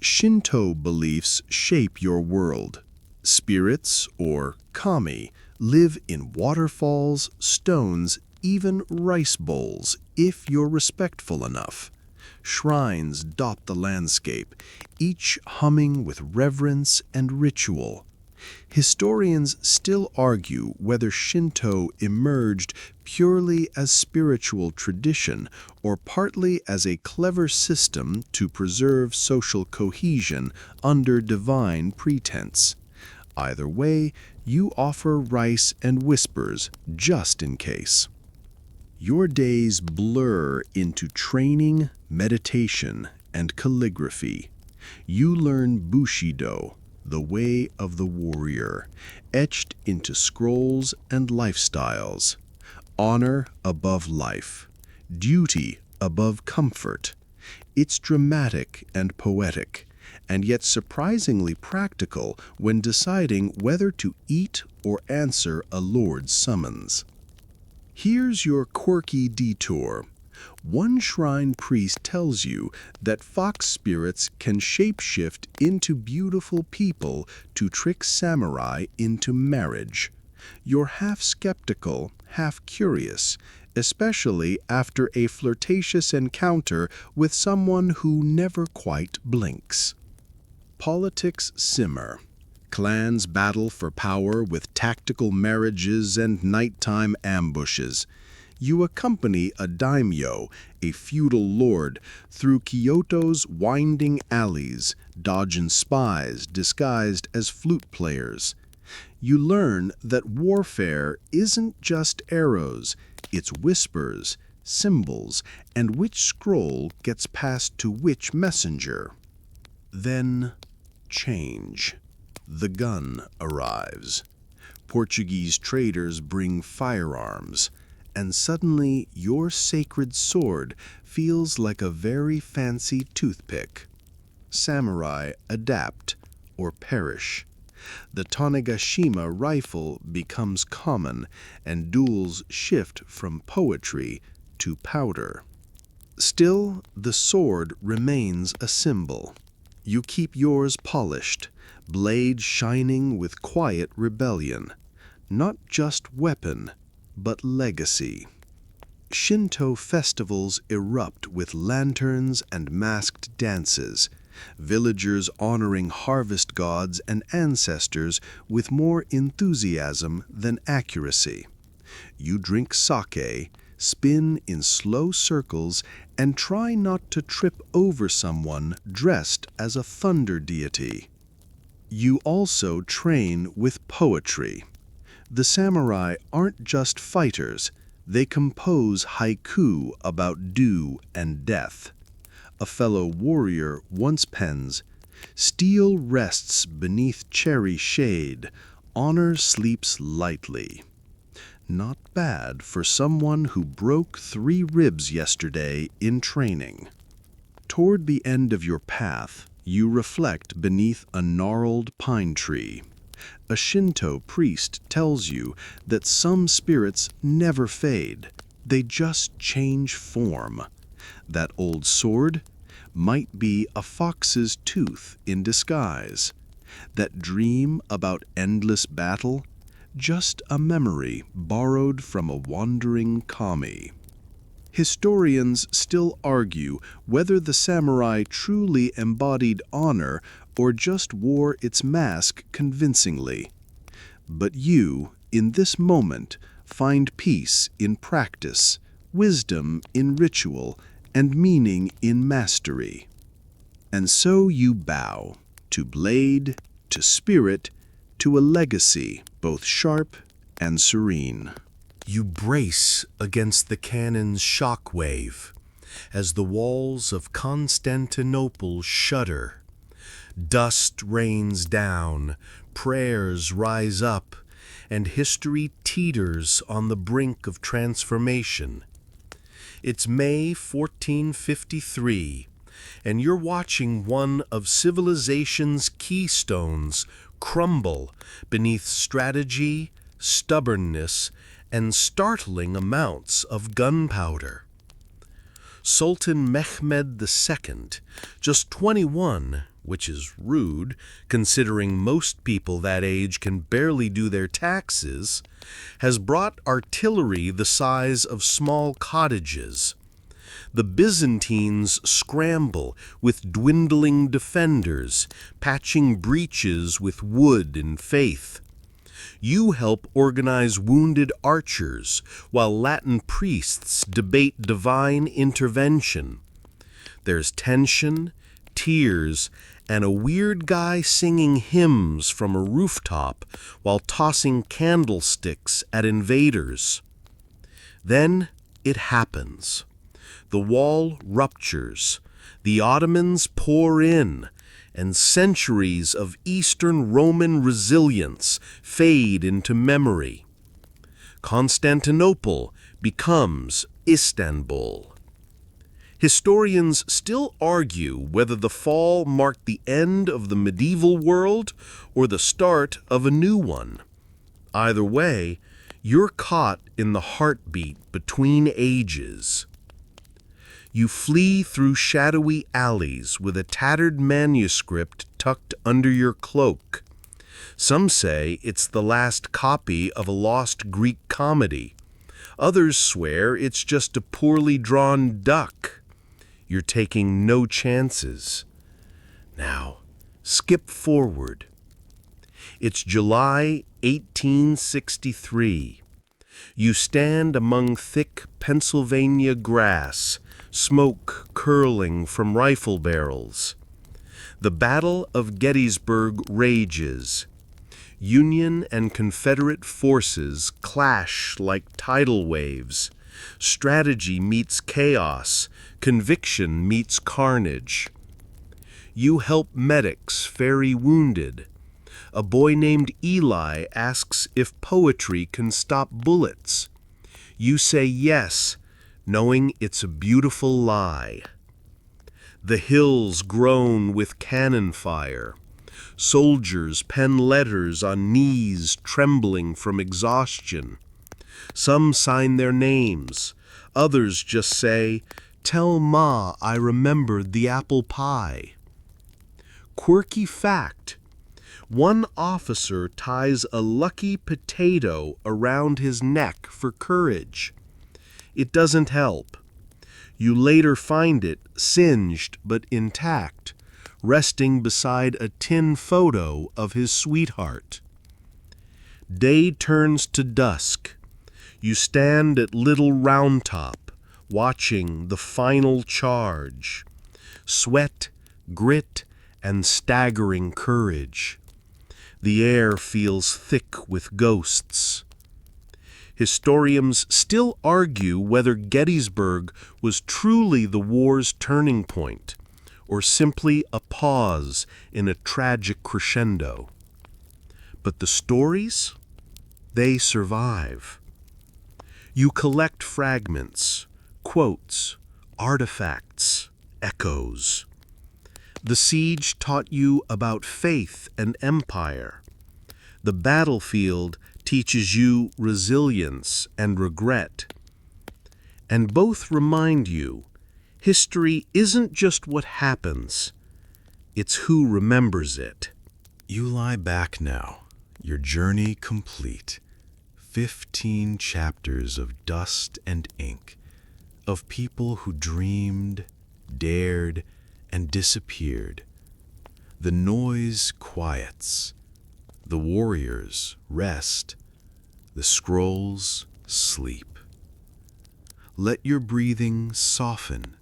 Shinto beliefs shape your world. Spirits, or kami, live in waterfalls, stones, even rice bowls, if you're respectful enough. Shrines dot the landscape, each humming with reverence and ritual. Historians still argue whether Shinto emerged purely as spiritual tradition or partly as a clever system to preserve social cohesion under divine pretense. Either way, you offer rice and whispers just in case. Your days blur into training, meditation, and calligraphy. You learn Bushido, the way of the warrior, etched into scrolls and lifestyles. Honor above life, duty above comfort. It's dramatic and poetic, and yet surprisingly practical when deciding whether to eat or answer a lord's summons. Here's your quirky detour. One shrine priest tells you that fox spirits can shapeshift into beautiful people to trick samurai into marriage. You're half skeptical, half curious, especially after a flirtatious encounter with someone who never quite blinks. Politics simmer. Clans battle for power with tactical marriages and nighttime ambushes. You accompany a daimyo, a feudal lord, through Kyoto's winding alleys, dodging spies disguised as flute players. You learn that warfare isn't just arrows, it's whispers, symbols, and which scroll gets passed to which messenger. Then, change. The gun arrives. Portuguese traders bring firearms, and suddenly your sacred sword feels like a very fancy toothpick. Samurai adapt, or perish. The Tanegashima rifle becomes common, and duels shift from poetry to powder. Still, the sword remains a symbol. You keep yours polished, blade shining with quiet rebellion. Not just weapon, but legacy. Shinto festivals erupt with lanterns and masked dances, villagers honoring harvest gods and ancestors with more enthusiasm than accuracy. You drink sake, spin in slow circles, and try not to trip over someone dressed as a thunder deity. You also train with poetry. The samurai aren't just fighters, they compose haiku about dew and death. A fellow warrior once pens, "Steel rests beneath cherry shade, honor sleeps lightly." Not bad for someone who broke 3 ribs yesterday in training. Toward the end of your path, you reflect beneath a gnarled pine tree. A Shinto priest tells you that some spirits never fade, they just change form. That old sword might be a fox's tooth in disguise. That dream about endless battle, just a memory borrowed from a wandering kami. Historians still argue whether the samurai truly embodied honor or just wore its mask convincingly. But you, in this moment, find peace in practice, wisdom in ritual, and meaning in mastery. And so you bow, to blade, to spirit, to a legacy both sharp and serene. You brace against the cannon's shock wave as the walls of Constantinople shudder. Dust rains down, prayers rise up, and history teeters on the brink of transformation. It's May 1453, and you're watching one of civilization's keystones crumble beneath strategy, stubbornness, and startling amounts of gunpowder. Sultan Mehmed II, just 21, which is rude, considering most people that age can barely do their taxes, has brought artillery the size of small cottages. The Byzantines scramble with dwindling defenders, patching breaches with wood and faith. You help organize wounded archers, while Latin priests debate divine intervention. There's tension, tears, and a weird guy singing hymns from a rooftop while tossing candlesticks at invaders. Then it happens. The wall ruptures, the Ottomans pour in, and centuries of Eastern Roman resilience fade into memory. Constantinople becomes Istanbul. Historians still argue whether the fall marked the end of the medieval world or the start of a new one. Either way, you're caught in the heartbeat between ages. You flee through shadowy alleys with a tattered manuscript tucked under your cloak. Some say it's the last copy of a lost Greek comedy. Others swear it's just a poorly drawn duck. You're taking no chances. Now, skip forward. It's July 1863. You stand among thick Pennsylvania grass, smoke curling from rifle barrels. The Battle of Gettysburg rages. Union and Confederate forces clash like tidal waves. Strategy meets chaos. Conviction meets carnage. You help medics ferry wounded. A boy named Eli asks if poetry can stop bullets. You say yes, knowing it's a beautiful lie. The hills groan with cannon fire. Soldiers pen letters on knees trembling from exhaustion. Some sign their names. Others just say, "Tell Ma I remembered the apple pie." Quirky fact: one officer ties a lucky potato around his neck for courage. It doesn't help. You later find it singed but intact, resting beside a tin photo of his sweetheart. Day turns to dusk. You stand at Little Round Top, watching the final charge. Sweat, grit, and staggering courage. The air feels thick with ghosts. Historians still argue whether Gettysburg was truly the war's turning point, or simply a pause in a tragic crescendo. But the stories? They survive. You collect fragments, quotes, artifacts, echoes. The siege taught you about faith and empire. The battlefield teaches you resilience and regret. And both remind you, history isn't just what happens, it's who remembers it. You lie back now, your journey complete. 15 chapters of dust and ink, of people who dreamed, dared, and disappeared. The noise quiets. The warriors rest. The scrolls sleep. Let your breathing soften.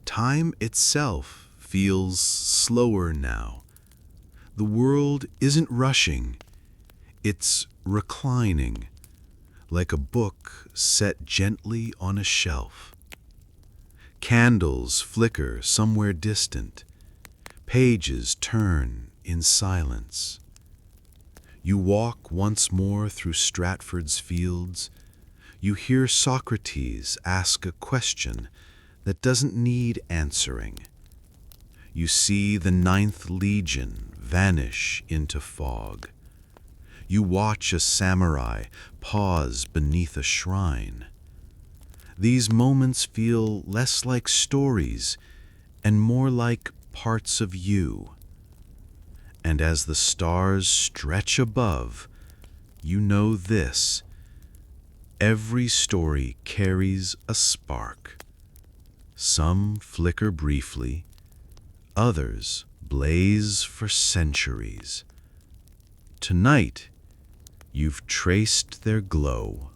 Time itself feels slower now. The world isn't rushing. It's reclining, like a book set gently on a shelf. Candles flicker somewhere distant. Pages turn in silence. You walk once more through Stratford's fields. You hear Socrates ask a question that doesn't need answering. You see the 9th Legion vanish into fog. You watch a samurai pause beneath a shrine. These moments feel less like stories and more like parts of you. And as the stars stretch above, you know this: every story carries a spark. Some flicker briefly, others blaze for centuries. Tonight, you've traced their glow.